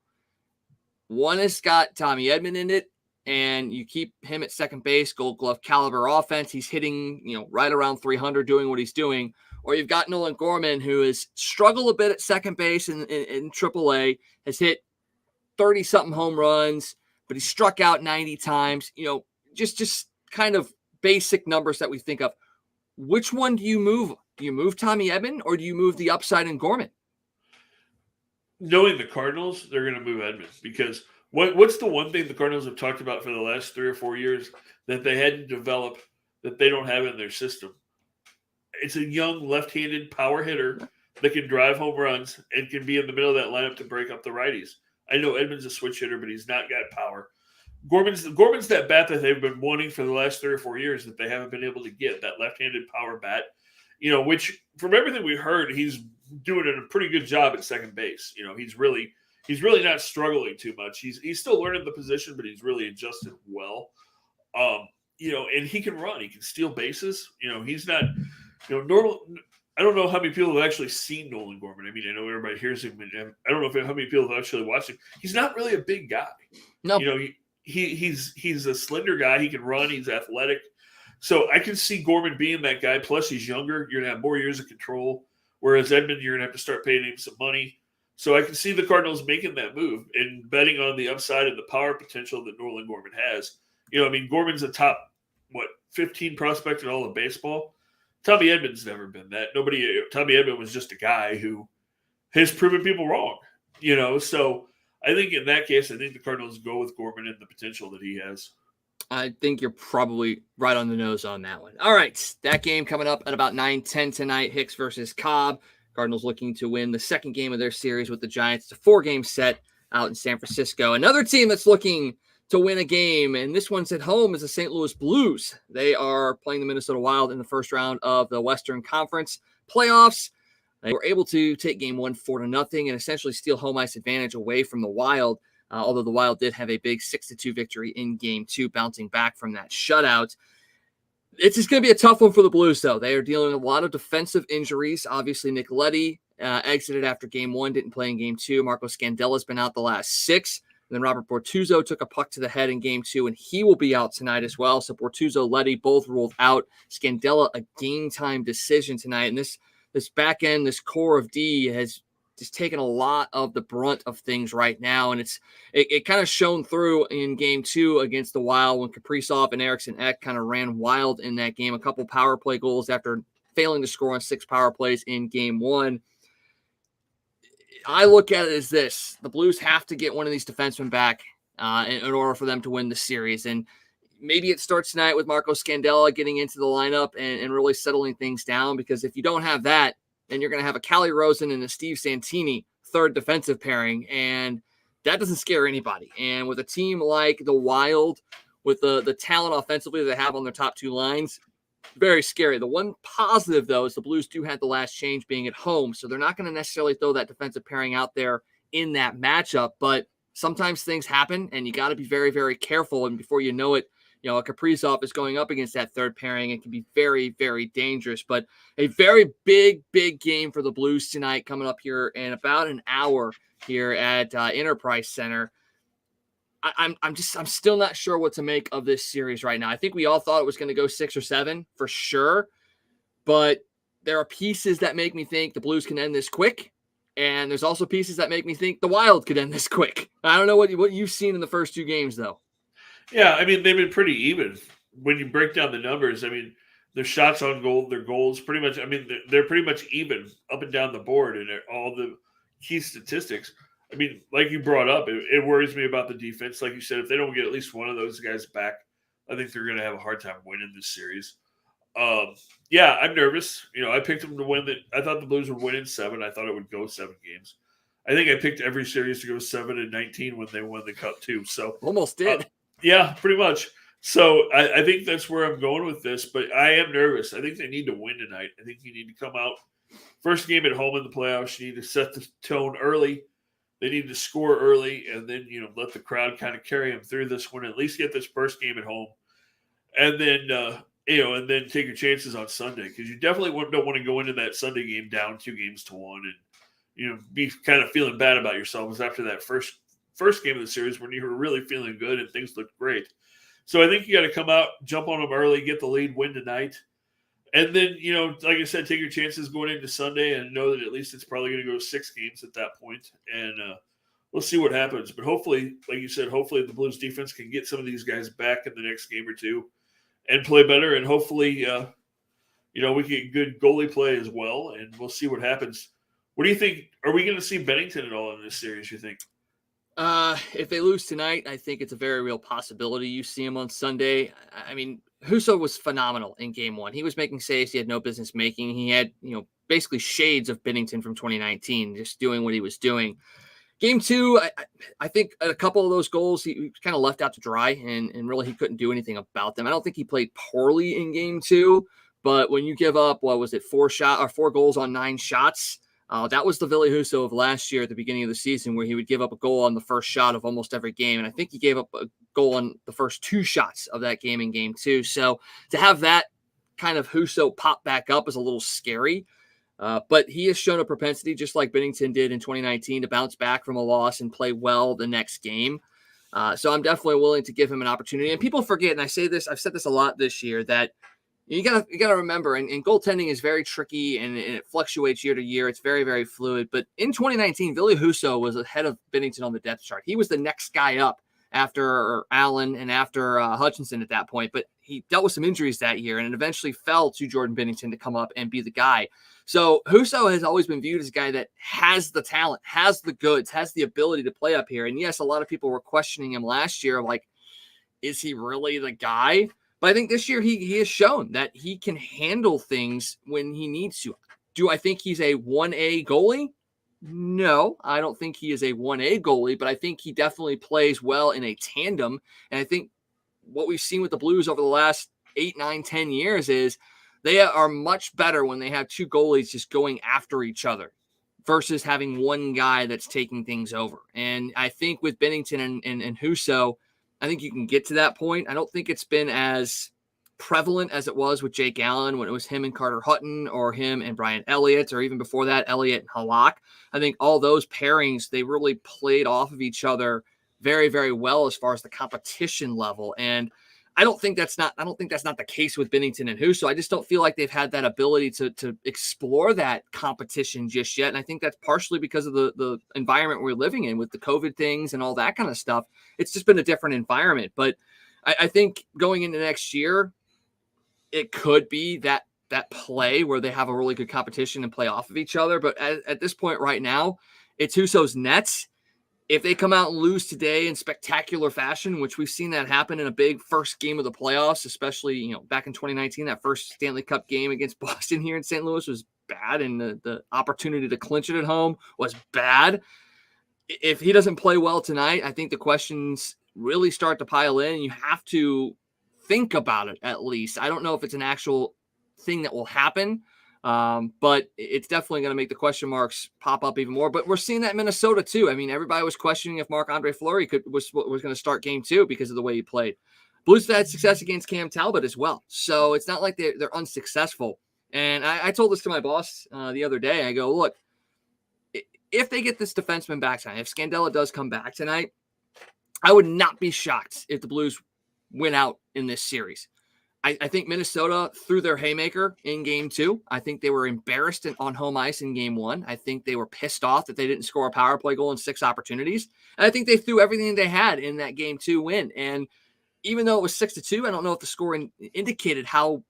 One has got Tommy Edman in it, and you keep him at second base, Gold Glove caliber offense. He's hitting, right around 300, doing what he's doing. Or you've got Nolan Gorman, who has struggled a bit at second base in AAA, has hit 30-something home runs, but he's struck out 90 times. Just kind of basic numbers that we think of. Which one do you move? Do you move Tommy Edman or do you move the upside in Gorman? Knowing the Cardinals, they're going to move Edman because what's the one thing the Cardinals have talked about for the last 3 or 4 years that they hadn't developed that they don't have in their system? It's a young left-handed power hitter that can drive home runs and can be in the middle of that lineup to break up the righties. I know Edman's a switch hitter, but he's not got power. Gorman's that bat that they've been wanting for the last 3 or 4 years that they haven't been able to get, that left-handed power bat, which from everything we heard, he's doing a pretty good job at second base. He's really not struggling too much. He's still learning the position, but he's really adjusted well. And he can run. He can steal bases. He's not, normal. I don't know how many people have actually seen Nolan Gorman. I mean, I know everybody hears him, and I don't know how many people have actually watched him. He's not really a big guy. No. He's a slender guy. He can run. He's athletic. So I can see Gorman being that guy. Plus, he's younger. You're going to have more years of control. Whereas Edman, you're going to have to start paying him some money. So I can see the Cardinals making that move and betting on the upside and the power potential that Nolan Gorman has. Gorman's a top, 15 prospect in all of baseball. Tommy Edman's never been that. Tommy Edman was just a guy who has proven people wrong. So I think in that case, I think the Cardinals go with Gorman and the potential that he has. I think you're probably right on the nose on that one. All right, that game coming up at about 9:10 tonight, Hicks versus Cobb. Cardinals looking to win the second game of their series with the Giants. It's a 4-game set out in San Francisco. Another team that's looking to win a game, and this one's at home, is the St. Louis Blues. They are playing the Minnesota Wild in the first round of the Western Conference playoffs. They were able to take game 1 4-0 and essentially steal home ice advantage away from the Wild. Although the Wild did have a big 6-2 victory in game 2, bouncing back from that shutout. It's just going to be a tough one for the Blues, though. They are dealing with a lot of defensive injuries. Obviously, Nick Leddy exited after game 1, didn't play in game 2. Marco Scandella's been out the last 6. And then Robert Bortuzzo took a puck to the head in game 2, and he will be out tonight as well. So Bortuzzo, Leddy both ruled out. Scandella, a game-time decision tonight. And this back end, this core of D has just taken a lot of the brunt of things right now. And it kind of shone through in game 2 against the Wild when Kaprizov and Eriksson Ek kind of ran wild in that game. A couple power play goals after failing to score on 6 power plays in game 1. I look at it as this: the Blues have to get one of these defensemen back in order for them to win the series. And maybe it starts tonight with Marco Scandella getting into the lineup and really settling things down, because if you don't have that, then you're going to have a Calle Rosen and a Steve Santini third defensive pairing, and that doesn't scare anybody. And with a team like the Wild, with the talent offensively that they have on their top 2 lines, very scary. The one positive, though, is the Blues do have the last change being at home, so they're not going to necessarily throw that defensive pairing out there in that matchup. But sometimes things happen, and you got to be very, very careful. And before you know it, you know, a Kaprizov is going up against that third pairing. It can be very, very dangerous. But a very big, big game for the Blues tonight, coming up here in about an hour here at Enterprise Center. I'm still not sure what to make of this series right now. I think we all thought it was going to go 6 or 7 for sure, but there are pieces that make me think the Blues can end this quick, and there's also pieces that make me think the Wild could end this quick. I don't know what you've seen in the first 2 games, though. Yeah, I mean, they've been pretty even. When you break down the numbers, I mean, their shots on goal, their goals, pretty much, I mean, they're pretty much even up and down the board in all the key statistics. I mean, like you brought up, it worries me about the defense. Like you said, if they don't get at least one of those guys back, I think they're going to have a hard time winning this series. Yeah, I'm nervous. You know, I picked them to win. I thought the Blues would win in 7. I thought it would go 7 games. I think I picked every series to go 7-19 when they won the Cup too. So almost did. Yeah, pretty much. So I think that's where I'm going with this. But I am nervous. I think they need to win tonight. I think you need to come out first game at home in the playoffs. You need to set the tone early. They need to score early, and then, you know, let the crowd kind of carry them through this one. At least get this first game at home, and then and then take your chances on Sunday, because you definitely don't want to go into that Sunday game down 2-1, and, you know, be kind of feeling bad about yourselves after that first game of the series when you were really feeling good and things looked great. So I think you got to come out, jump on them early, get the lead, win tonight. And then, you know, like I said, take your chances going into Sunday and know that at least it's probably going to go 6 games at that point. And we'll see what happens. But hopefully, like you said, hopefully the Blues defense can get some of these guys back in the next game or 2 and play better. And hopefully, we can get good goalie play as well. And we'll see what happens. What do you think? Are we going to see Bennington at all in this series, you think? If they lose tonight, I think it's a very real possibility you see him on Sunday. I mean, Husso was phenomenal in game 1. He was making saves he had no business making. He had, basically shades of Bennington from 2019, just doing what he was doing. Game 2, I think a couple of those goals, he kind of left out to dry, and really he couldn't do anything about them. I don't think he played poorly in game 2, but when you give up, 4 goals on 9 shots, that was the Ville Husso of last year at the beginning of the season, where he would give up a goal on the first shot of almost every game. And I think he gave up a goal on the first 2 shots of that game in game 2. So to have that kind of Husso pop back up is a little scary. But he has shown a propensity, just like Bennington did in 2019, to bounce back from a loss and play well the next game. So I'm definitely willing to give him an opportunity. And people forget, and I've said this a lot this year, that you gotta remember, and goaltending is very tricky, and it fluctuates year to year. It's very, very fluid. But in 2019, Ville Husso was ahead of Bennington on the depth chart. He was the next guy up after Allen and after Hutchinson at that point. But he dealt with some injuries that year, and it eventually fell to Jordan Bennington to come up and be the guy. So Husso has always been viewed as a guy that has the talent, has the goods, has the ability to play up here. And yes, a lot of people were questioning him last year, like, is he really the guy? But I think this year he has shown that he can handle things when he needs to. Do I think he's a 1A goalie? No, I don't think he is a 1A goalie, but I think he definitely plays well in a tandem. And I think what we've seen with the Blues over the last 8, 9, 10 years is they are much better when they have two goalies just going after each other versus having one guy that's taking things over. And I think with Binnington and Husso, I think you can get to that point. I don't think it's been as prevalent as it was with Jake Allen when it was him and Carter Hutton or him and Brian Elliott, or even before that, Elliott and Halak. I think all those pairings, they really played off of each other very, very well as far as the competition level. And I don't think that's not the case with Binnington and Husso. I just don't feel like they've had that ability to explore that competition just yet. And I think that's partially because of the environment we're living in with the COVID things and all that kind of stuff. It's just been a different environment. But I think going into next year, it could be that play where they have a really good competition and play off of each other. But at this point right now, it's Husso's Nets. If they come out and lose today in spectacular fashion, which we've seen that happen in a big first game of the playoffs, especially, back in 2019, that first Stanley Cup game against Boston here in St. Louis was bad. And the opportunity to clinch it at home was bad. If he doesn't play well tonight, I think the questions really start to pile in. You have to think about it at least. I don't know if it's an actual thing that will happen, but it's definitely going to make the question marks pop up even more. But we're seeing that in Minnesota too. I mean, everybody was questioning if Marc-Andre Fleury was going to start game 2 because of the way he played. Blues had success against Cam Talbot as well. So it's not like they're unsuccessful. And I told this to my boss the other day. I go, look, if they get this defenseman back tonight, if Scandella does come back tonight, I would not be shocked if the Blues win out in this series. I think Minnesota threw their haymaker in game 2. I think they were embarrassed on home ice in game 1. I think they were pissed off that they didn't score a power play goal in 6 opportunities. And I think they threw everything they had in that game 2 win. And even though it was 6-2, I don't know if the score indicated how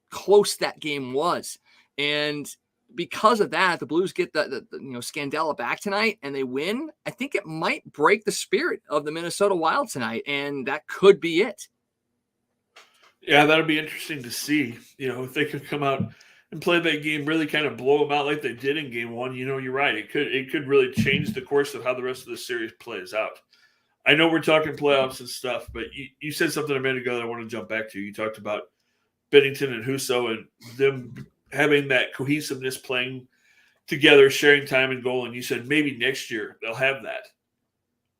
close that game was. And because of that, the Blues get the Scandella back tonight and they win. I think it might break the spirit of the Minnesota Wild tonight, and that could be it. Yeah, that'll be interesting to see. If they could come out and play that game, really kind of blow them out like they did in game 1. You're right. It could really change the course of how the rest of the series plays out. I know we're talking playoffs and stuff, but you said something a minute ago that I want to jump back to. You talked about Binnington and Husso and them having that cohesiveness, playing together, sharing time and goal. And you said maybe next year they'll have that.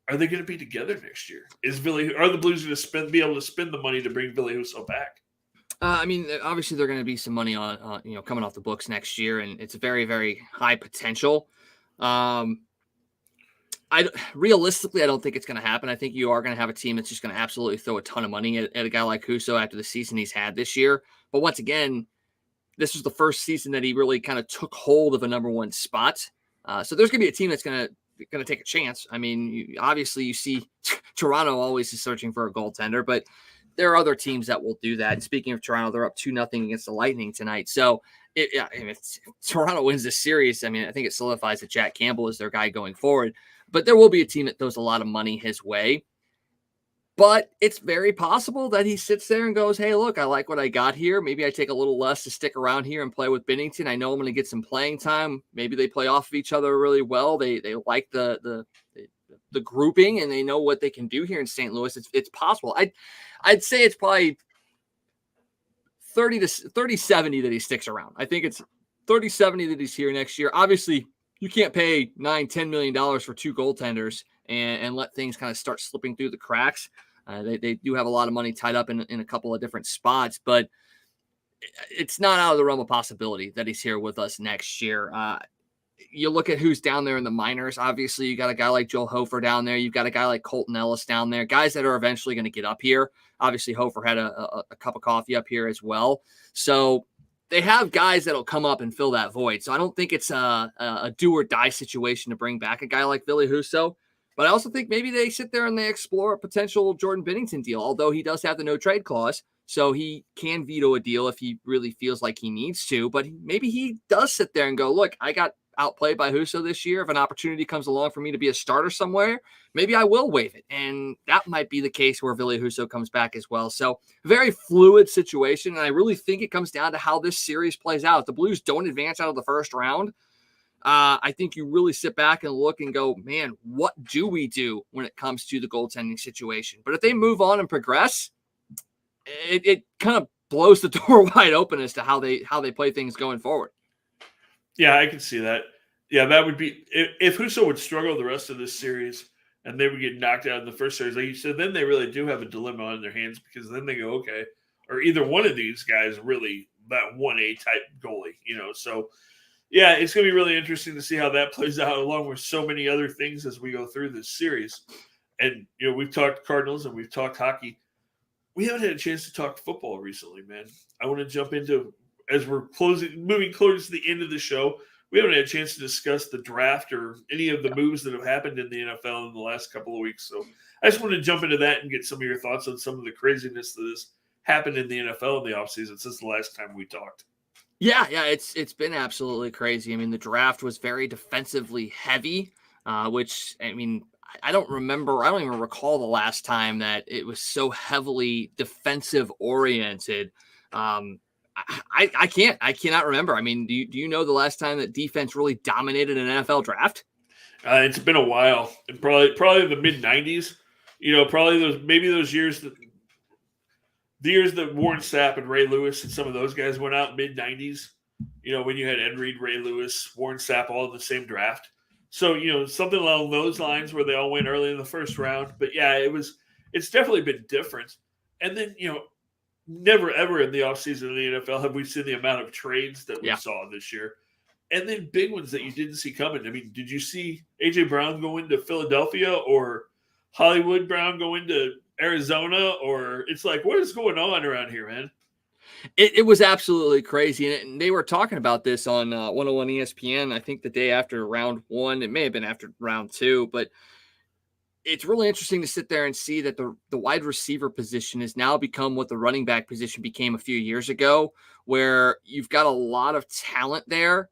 Are they going to be together next year? Are the Blues going to be able to spend the money to bring Ville Husso back? Obviously there are going to be some money on, coming off the books next year, and it's a very, very high potential. Realistically, I don't think it's going to happen. I think you are going to have a team that's just going to absolutely throw a ton of money at a guy like Husso after the season he's had this year. But once again, this was the first season that he really kind of took hold of a number 1 spot. So there's going to be a team that's going to take a chance. I mean, obviously you see Toronto always is searching for a goaltender, but there are other teams that will do that. And speaking of Toronto, they're up 2-0 against the Lightning tonight. So if Toronto wins this series, I think it solidifies that Jack Campbell is their guy going forward. But there will be a team that throws a lot of money his way. But it's very possible that he sits there and goes, hey, look, I like what I got here. Maybe I take a little less to stick around here and play with Binnington. I know I'm going to get some playing time. Maybe they play off of each other really well. They like the grouping, and they know what they can do here in St. Louis. It's possible. I'd say it's probably 30-70 that he sticks around. I think it's 30-70 that he's here next year. Obviously, you can't pay $9-10 million for 2 goaltenders and let things kind of start slipping through the cracks. They do have a lot of money tied up in a couple of different spots, but it's not out of the realm of possibility that he's here with us next year. You look at who's down there in the minors. Obviously, you got a guy like Joel Hofer down there. You've got a guy like Colton Ellis down there, guys that are eventually going to get up here. Obviously, Hofer had a cup of coffee up here as well. So they have guys that'll come up and fill that void. So I don't think it's a do or die situation to bring back a guy like Ville Husso. But I also think maybe they sit there and they explore a potential Jordan Binnington deal, although he does have the no trade clause. So he can veto a deal if he really feels like he needs to. But maybe he does sit there and go, look, I got outplayed by Husso this year, if an opportunity comes along for me to be a starter somewhere, maybe I will waive it. And that might be the case where Ville Husso comes back as well. So very fluid situation. And I really think it comes down to how this series plays out. If the Blues don't advance out of the first round, I think you really sit back and look and go, man, what do we do when it comes to the goaltending situation? But if they move on and progress, it kind of blows the door wide open as to how they play things going forward. Yeah, I can see that. Yeah, that would be if Husso would struggle the rest of this series and they would get knocked out in the first series, like you said, then they really do have a dilemma on their hands, because then they go, okay, or either one of these guys really that 1A type goalie, So yeah, it's going to be really interesting to see how that plays out, along with so many other things as we go through this series. And we've talked Cardinals and we've talked hockey. We haven't had a chance to talk football recently, man. I want to jump into, as we're moving close to the end of the show, we haven't had a chance to discuss the draft or any of the moves that have happened in the NFL in the last couple of weeks. So I just want to jump into that and get some of your thoughts on some of the craziness that has happened in the NFL in the offseason since the last time we talked. Yeah, it's been absolutely crazy. I mean, the draft was very defensively heavy, which, I mean, I don't even recall the last time that it was so heavily defensive oriented. I cannot remember. I mean, do you know the last time that defense really dominated an NFL draft? It's been a while, and probably the mid '90s. Probably those years that the years that Warren Sapp and Ray Lewis and some of those guys went out mid '90s. When you had Ed Reed, Ray Lewis, Warren Sapp all in the same draft. So, something along those lines where they all went early in the first round. But yeah, it's definitely been different. And then, never ever in the offseason of the NFL have we seen the amount of trades that we saw this year. And then big ones that you didn't see coming. I mean, did you see A.J. Brown go into Philadelphia, or Hollywood Brown go into Arizona? Or it's like, what is going on around here, man? It was absolutely crazy. And they were talking about this on 101 ESPN, I think the day after round one. It may have been after round two, but it's really interesting to sit there and see that the wide receiver position has now become what the running back position became a few years ago, where you've got a lot of talent there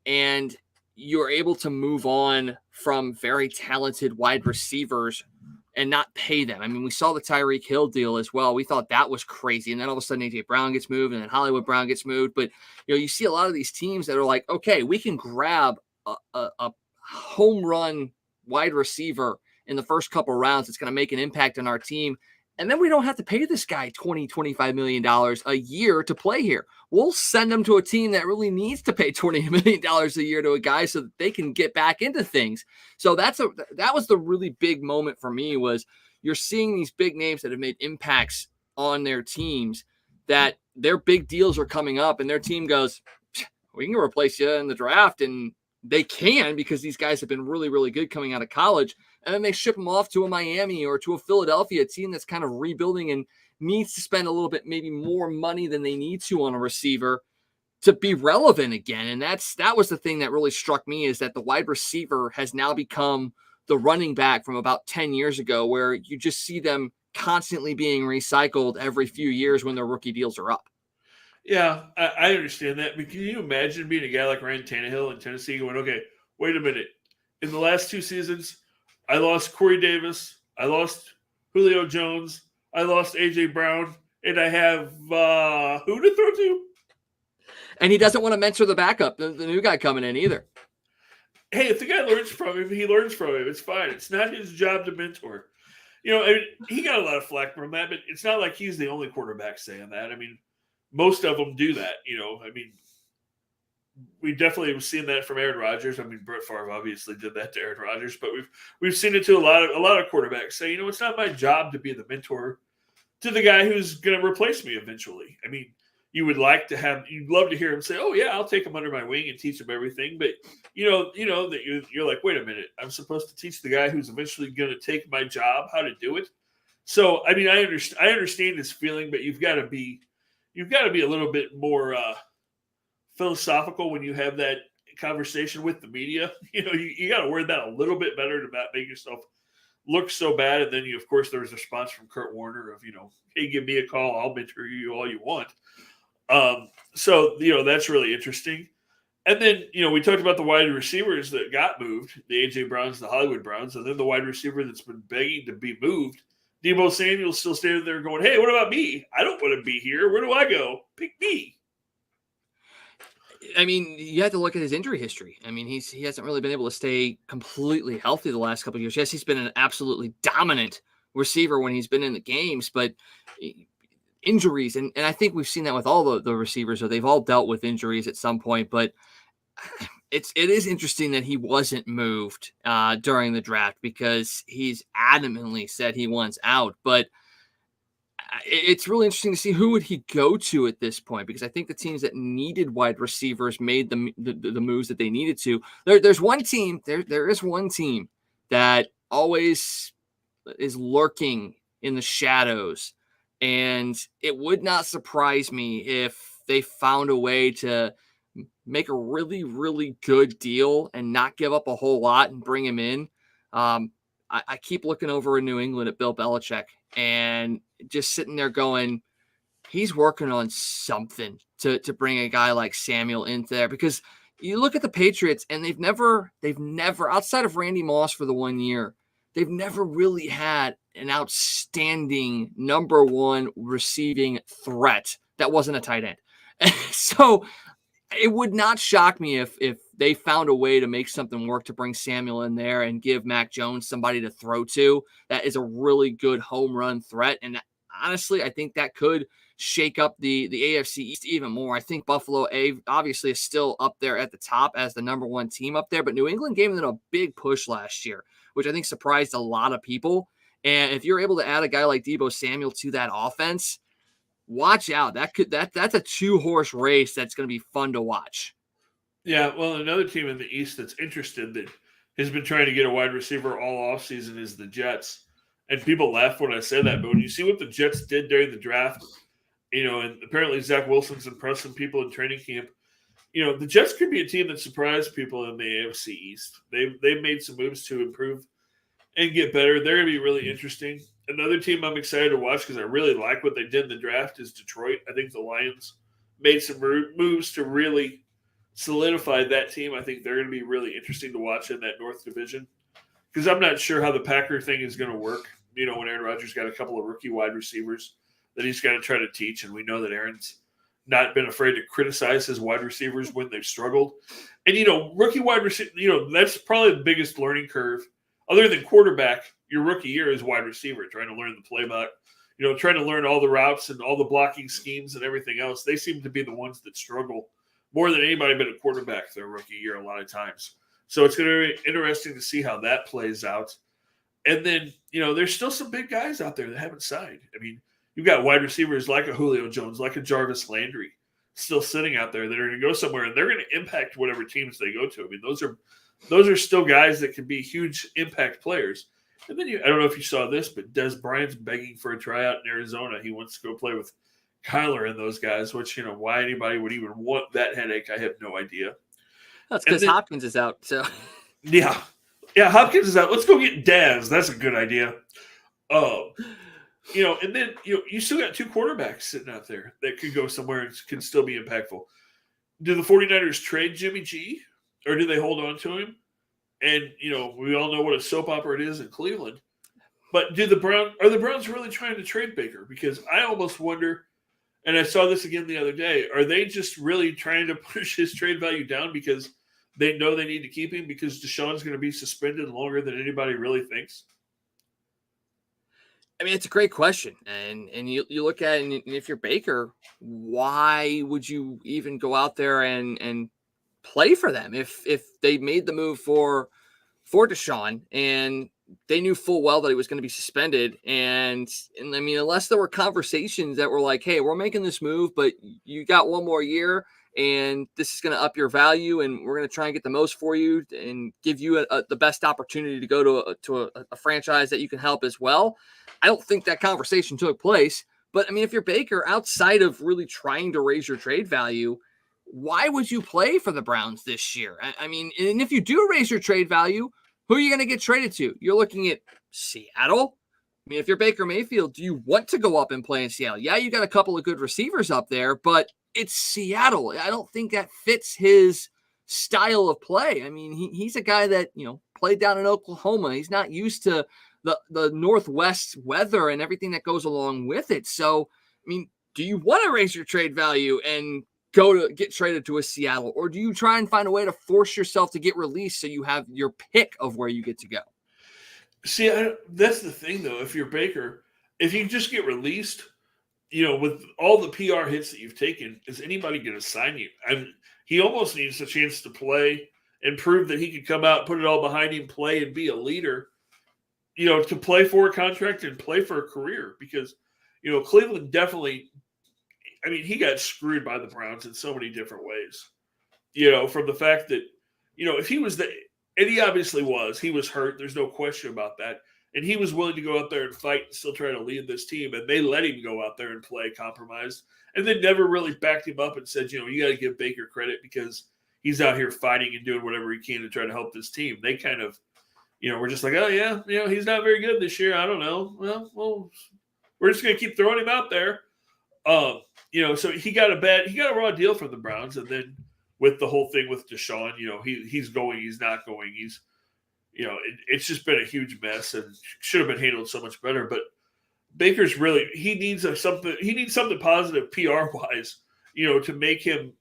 and you're able to move on from very talented wide receivers and not pay them. I mean, we saw the Tyreek Hill deal as well. We thought that was crazy. And then all of a sudden A.J. Brown gets moved and then Hollywood Brown gets moved. But, you see a lot of these teams that are like, okay, we can grab a home run wide receiver in the first couple rounds. It's going to make an impact on our team. And then we don't have to pay this guy $20-25 million a year to play here. We'll send him to a team that really needs to pay $20 million a year to a guy so that they can get back into things. So that was the really big moment for me, was you're seeing these big names that have made impacts on their teams, that their big deals are coming up and their team goes, we can replace you in the draft. And they can, because these guys have been really, really good coming out of college. And then they ship them off to a Miami or to a Philadelphia, team that's kind of rebuilding and needs to spend a little bit, maybe more money than they need to on a receiver to be relevant again. And that was the thing that really struck me, is that the wide receiver has now become the running back from about 10 years ago, where you just see them constantly being recycled every few years when their rookie deals are up. Yeah, I understand that. But can you imagine being a guy like Ryan Tannehill in Tennessee going, okay, wait a minute. In the last two seasons, I lost Corey Davis, I lost Julio Jones, I lost A.J. Brown, and I have who to throw to? And he doesn't want to mentor the backup, the new guy coming in either. Hey, if the guy learns from him, he learns from him. It's fine. It's not his job to mentor. I mean, he got a lot of flack from that, but it's not like he's the only quarterback saying that. I mean, most of them do that. I mean, we definitely have seen that from Aaron Rodgers. I mean, Brett Favre obviously did that to Aaron Rodgers, but we've seen it to a lot of quarterbacks say, it's not my job to be the mentor to the guy who's going to replace me eventually. I mean, you'd love to hear him say, "Oh yeah, I'll take him under my wing and teach him everything." But that you're like, wait a minute, I'm supposed to teach the guy who's eventually going to take my job how to do it. So I mean, I understand this feeling, but you've got to be a little bit more philosophical when you have that conversation with the media. You got to word that a little bit better to not make yourself look so bad. And then of course, there was a response from Kurt Warner of, hey, give me a call, I'll mentor you all you want. So that's really interesting. And then, we talked about the wide receivers that got moved, the A.J. Browns, the Hollywood Browns, and then the wide receiver that's been begging to be moved. Deebo Samuel's still standing there going, hey, what about me? I don't want to be here. Where do I go? Pick me. I mean, you have to look at his injury history. I mean, he hasn't really been able to stay completely healthy the last couple of years. Yes, he's been an absolutely dominant receiver when he's been in the games, but injuries, and I think we've seen that with all the receivers, or they've all dealt with injuries at some point, but it is interesting that he wasn't moved during the draft, because he's adamantly said he wants out. But it's really interesting to see who would he go to at this point, because I think the teams that needed wide receivers made the moves that they needed to. There's one team, there is one team that always is lurking in the shadows, and it would not surprise me if they found a way to make a really, really good deal and not give up a whole lot and bring him in. I keep looking over in New England at Bill Belichick and just sitting there going, he's working on something to bring a guy like Samuel into there, because you look at the Patriots and they've never, outside of Randy Moss for the 1 year, they've never really had an outstanding number one receiving threat that wasn't a tight end. So it would not shock me if they found a way to make something work to bring Samuel in there and give Mac Jones somebody to throw to that is a really good home run threat. And honestly, I think that could shake up the AFC East even more. I think Buffalo obviously is still up there at the top as the number one team up there, but New England gave them a big push last year, which I think surprised a lot of people. And if you're able to add a guy like Deebo Samuel to that offense, watch out. That's a 2-horse race that's going to be fun to watch. Yeah, well, another team in the East that's interested, that has been trying to get a wide receiver all offseason, is the Jets. And people laugh when I say that, but when you see what the Jets did during the draft, and apparently Zach Wilson's impressing people in training camp, the Jets could be a team that surprised people in the AFC East. They've made some moves to improve and get better. They're going to be really interesting. Another team I'm excited to watch, because I really like what they did in the draft, is Detroit. I think the Lions made some moves to really solidify that team. I think they're going to be really interesting to watch in that North Division, because I'm not sure how the Packer thing is going to work. When Aaron Rodgers got a couple of rookie wide receivers that he's got to try to teach, and we know that Aaron's not been afraid to criticize his wide receivers when they've struggled. And, rookie wide receiver, that's probably the biggest learning curve. Other than quarterback, your rookie year is wide receiver, trying to learn the playbook, trying to learn all the routes and all the blocking schemes and everything else. They seem to be the ones that struggle more than anybody but a quarterback their rookie year a lot of times. So it's going to be interesting to see how that plays out. And then, there's still some big guys out there that haven't signed. I mean, you've got wide receivers like a Julio Jones, like a Jarvis Landry, still sitting out there that are going to go somewhere, and they're going to impact whatever teams they go to. I mean, those are still guys that can be huge impact players. And then I don't know if you saw this, but Des Bryant's begging for a tryout in Arizona. He wants to go play with Kyler and those guys, which, why anybody would even want that headache, I have no idea. That's because Hopkins is out. So yeah, Hopkins is out. Let's go get Dez. That's a good idea. And then you still got two quarterbacks sitting out there that could go somewhere and can still be impactful. Do the 49ers trade Jimmy G, or do they hold on to him? And we all know what a soap opera it is in Cleveland. But are the Browns really trying to trade Baker? Because I almost wonder, and I saw this again the other day, are they just really trying to push his trade value down because they know they need to keep him, because Deshaun's going to be suspended longer than anybody really thinks? I mean, it's a great question. And you look at it, and if you're Baker, why would you even go out there and play for them if they made the move for Deshaun and they knew full well that he was going to be suspended? And I mean, unless there were conversations that were like, hey, we're making this move, but you got one more year and this is going to up your value, and we're going to try and get the most for you and give you the best opportunity to go to a franchise that you can help as well. I don't think that conversation took place. But I mean, if you're Baker, outside of really trying to raise your trade value, why would you play for the Browns this year? I mean, and if you do raise your trade value, who are you going to get traded to? You're looking at Seattle. I mean, if you're Baker Mayfield, do you want to go up and play in Seattle? Yeah, you got a couple of good receivers up there, but it's Seattle. I don't think that fits his style of play. I mean, he's a guy that, played down in Oklahoma. He's not used to the Northwest weather and everything that goes along with it. So, I mean, do you want to raise your trade value and go to get traded to a Seattle, or do you try and find a way to force yourself to get released so you have your pick of where you get to go? See, that's the thing, though. If you're Baker, if you just get released, with all the PR hits that you've taken, is anybody going to sign you? He almost needs a chance to play and prove that he could come out, put it all behind him, play and be a leader, to play for a contract and play for a career. Because, Cleveland definitely, he got screwed by the Browns in so many different ways, from the fact that, if he was and he obviously he was hurt. There's no question about that. And he was willing to go out there and fight and still try to lead this team. And they let him go out there and play compromised. And then never really backed him up and said, you got to give Baker credit because he's out here fighting and doing whatever he can to try to help this team. They kind of, we're just like, oh, yeah, he's not very good this year. I don't know. Well, we're just going to keep throwing him out there. So he got a raw deal from the Browns. And then with the whole thing with Deshaun, he's going, he's not going. It's just been a huge mess and should have been handled so much better. But Baker's he needs something positive PR wise, to make him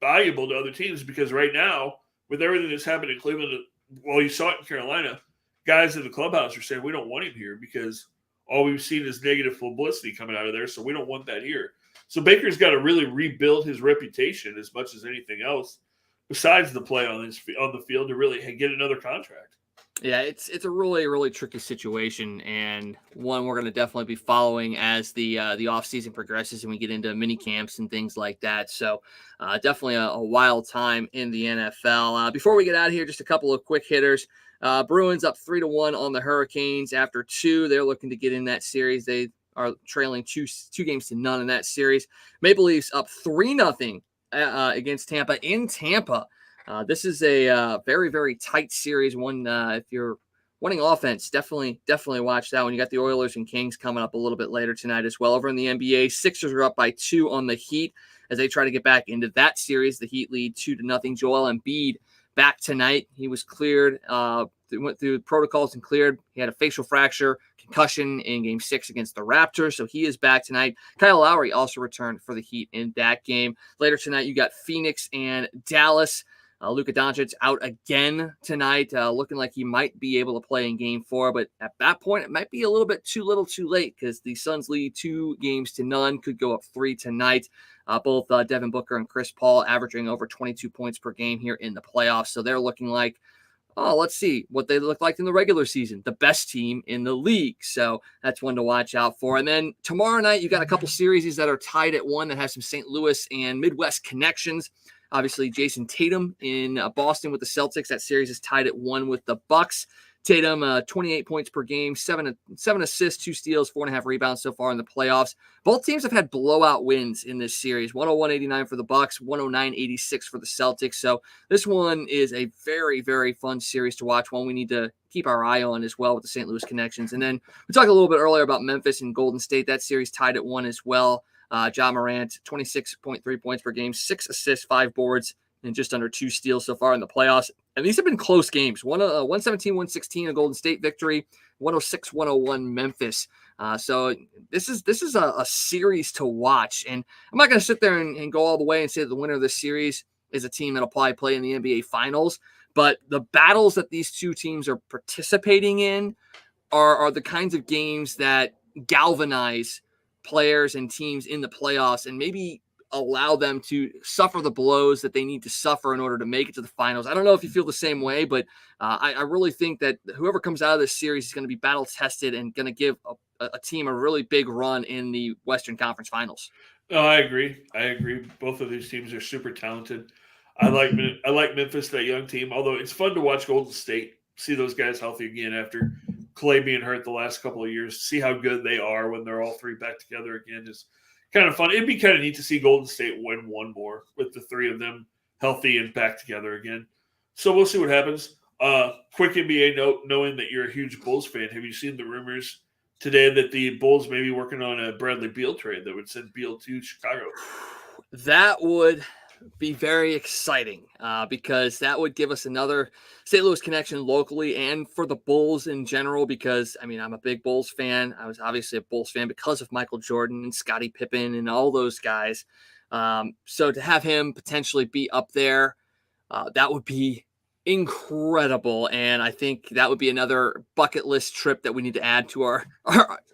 valuable to other teams, because right now, with everything that's happened in Cleveland, well, you saw it in Carolina, guys in the clubhouse are saying we don't want him here because all we've seen is negative publicity coming out of there. So we don't want that here. So Baker's got to really rebuild his reputation as much as anything else besides the play on the field to really get another contract. Yeah, it's a really, really tricky situation, and one we're going to definitely be following as the offseason progresses and we get into mini camps and things like that. So definitely a wild time in the NFL. Before we get out of here, just a couple of quick hitters. Bruins up 3-1 on the Hurricanes after 2. They're looking to get in that series. They are trailing 2-0 in that series. Maple Leafs up 3-0 against Tampa in Tampa. This is a very, very tight series. One, if you're wanting offense, definitely watch that one. You got the Oilers and Kings coming up a little bit later tonight as well. Over in the NBA, Sixers are up by 2 on the Heat as they try to get back into that series. The Heat lead 2-0. Joel Embiid back tonight. He was cleared. Went through protocols and cleared. He had a facial fracture, concussion in Game 6 against the Raptors, so he is back tonight. Kyle Lowry also returned for the Heat in that game. Later tonight, you got Phoenix and Dallas. Luka Doncic out again tonight, looking like he might be able to play in Game 4, but at that point, it might be a little bit too little too late because the Suns lead 2-0, could go up 3 tonight. Both Devin Booker and Chris Paul averaging over 22 points per game here in the playoffs, so they're looking like, let's see what they look like in the regular season, the best team in the league. So that's one to watch out for. And then tomorrow night, you got a couple series that are tied at 1 that have some St. Louis and Midwest connections. Obviously, Jason Tatum in Boston with the Celtics. That series is tied at 1 with the Bucks. Tatum, 28 points per game, 7 assists, 2 steals, 4.5 rebounds so far in the playoffs. Both teams have had blowout wins in this series. 101-89 for the Bucks, 109-86 for the Celtics. So this one is a very, very fun series to watch. One we need to keep our eye on as well with the St. Louis connections. And then we talked a little bit earlier about Memphis and Golden State. That series tied at 1 as well. Ja Morant, 26.3 points per game, 6 assists, 5 boards, and just under 2 steals so far in the playoffs. And these have been close games. 117-116, a Golden State victory, 106-101 Memphis. So this is a series to watch. And I'm not going to sit there and go all the way and say that the winner of this series is a team that'll probably play in the NBA Finals. But the battles that these two teams are participating in are the kinds of games that galvanize players and teams in the playoffs and maybe allow them to suffer the blows that they need to suffer in order to make it to the finals. I don't know if you feel the same way, but I really think that whoever comes out of this series is going to be battle tested and going to give a team a really big run in the Western Conference Finals. No, I agree. Both of these teams are super talented. I like Memphis, that young team, although it's fun to watch Golden State, see those guys healthy again after Clay being hurt the last couple of years, see how good they are when they're all three back together again is kind of fun. It'd be kind of neat to see Golden State win one more with the three of them healthy and back together again. So we'll see what happens. Quick NBA note, knowing that you're a huge Bulls fan, have you seen the rumors today that the Bulls may be working on a Bradley Beal trade that would send Beal to Chicago? That would be very exciting because that would give us another St. Louis connection locally and for the Bulls in general, because, I mean, I'm a big Bulls fan. I was obviously a Bulls fan because of Michael Jordan and Scottie Pippen and all those guys. So to have him potentially be up there, that would be incredible. And I think that would be another bucket list trip that we need to add to our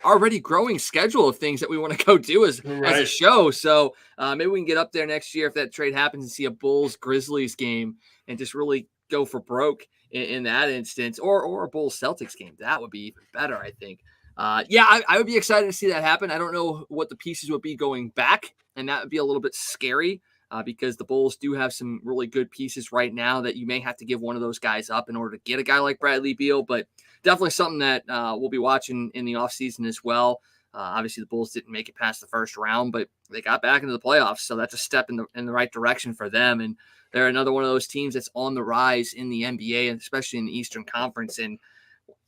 already growing schedule of things that we want to go do as a show. So maybe we can get up there next year if that trade happens and see a Bulls Grizzlies game and just really go for broke in that instance, or a Bulls Celtics game. That would be even better, I think. I would be excited to see that happen. I don't know what the pieces would be going back, and that would be a little bit scary. Because the Bulls do have some really good pieces right now that you may have to give one of those guys up in order to get a guy like Bradley Beal, but definitely something that we'll be watching in the offseason as well. Obviously, the Bulls didn't make it past the first round, but they got back into the playoffs, so that's a step in the right direction for them, and they're another one of those teams that's on the rise in the NBA, and especially in the Eastern Conference. And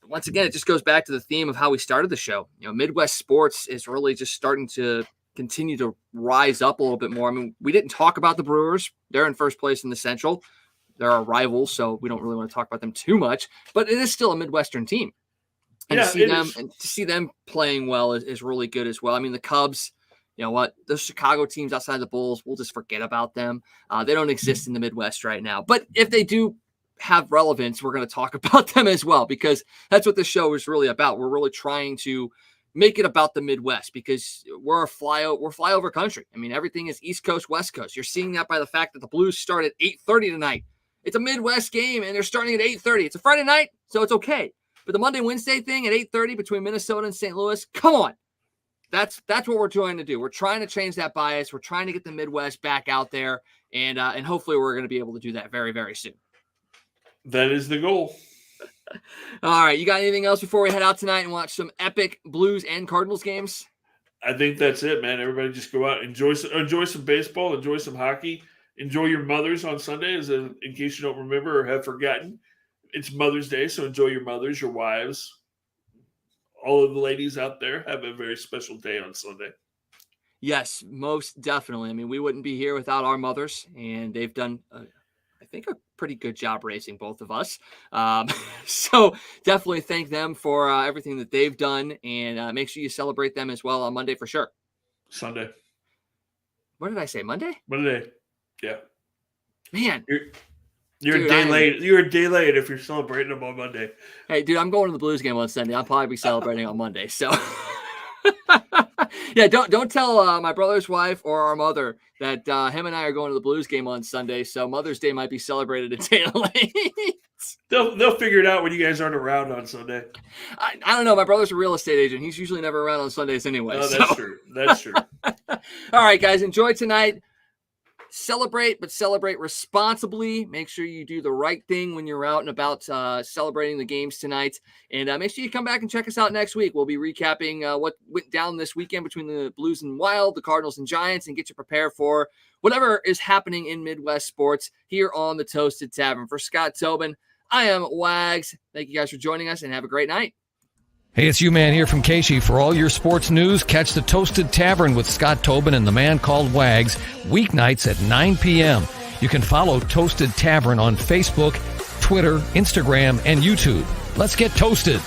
once again, it just goes back to the theme of how we started the show. You know, Midwest sports is really just starting to continue to rise up a little bit more. I mean, we didn't talk about the Brewers. They're in first place in the Central. They're our rivals, so we don't really want to talk about them too much, but it is still a Midwestern team. And to see them playing well is really good as well. I mean, the Cubs, you know what, those Chicago teams outside the Bulls, we'll just forget about them. They don't exist in the Midwest right now, but if they do have relevance, we're going to talk about them as well, because that's what this show is really about. We're really trying to make it about the Midwest, because we're flyover country. I mean, everything is East Coast, West Coast. You're seeing that by the fact that the Blues start at 8:30 tonight. It's a Midwest game, and they're starting at 8:30. It's a Friday night, so it's okay. But the Monday, Wednesday thing at 8:30 between Minnesota and St. Louis, come on. That's what we're trying to do. We're trying to change that bias. We're trying to get the Midwest back out there, and hopefully we're going to be able to do that very, very soon. That is the goal. All right, you got anything else before we head out tonight and watch some epic Blues and Cardinals games? I think that's it, man. Everybody just go out, enjoy some baseball, enjoy some hockey, enjoy your mothers on Sunday, in case you don't remember or have forgotten. It's Mother's Day, so enjoy your mothers, your wives. All of the ladies out there have a very special day on Sunday. Yes, most definitely. I mean, we wouldn't be here without our mothers, and they've done I think a pretty good job raising both of us. So definitely thank them for everything that they've done, and make sure you celebrate them as well on Monday for sure. Sunday. What did I say? Monday? Monday. Yeah. Man. You're a day late. You're a day late if you're celebrating them on Monday. Hey, dude, I'm going to the Blues game on Sunday. I'll probably be celebrating on Monday. So yeah, don't tell my brother's wife or our mother that him and I are going to the Blues game on Sunday. So Mother's Day might be celebrated a day late. They'll figure it out when you guys aren't around on Sunday. I don't know. My brother's a real estate agent. He's usually never around on Sundays anyway. Oh, that's true. That's true. All right, guys, enjoy tonight. Celebrate, but celebrate responsibly. Make sure you do the right thing when you're out and about celebrating the games tonight. And make sure you come back and check us out next week. We'll be recapping what went down this weekend between the Blues and Wild, the Cardinals and Giants, and get you prepared for whatever is happening in Midwest sports here on the Toasted Tavern. For Scott Tobin, I am Wags. Thank you guys for joining us, and have a great night. Hey, it's you-man here from Casey. For all your sports news, catch the Toasted Tavern with Scott Tobin and the man called Wags, weeknights at 9 p.m. You can follow Toasted Tavern on Facebook, Twitter, Instagram, and YouTube. Let's get toasted.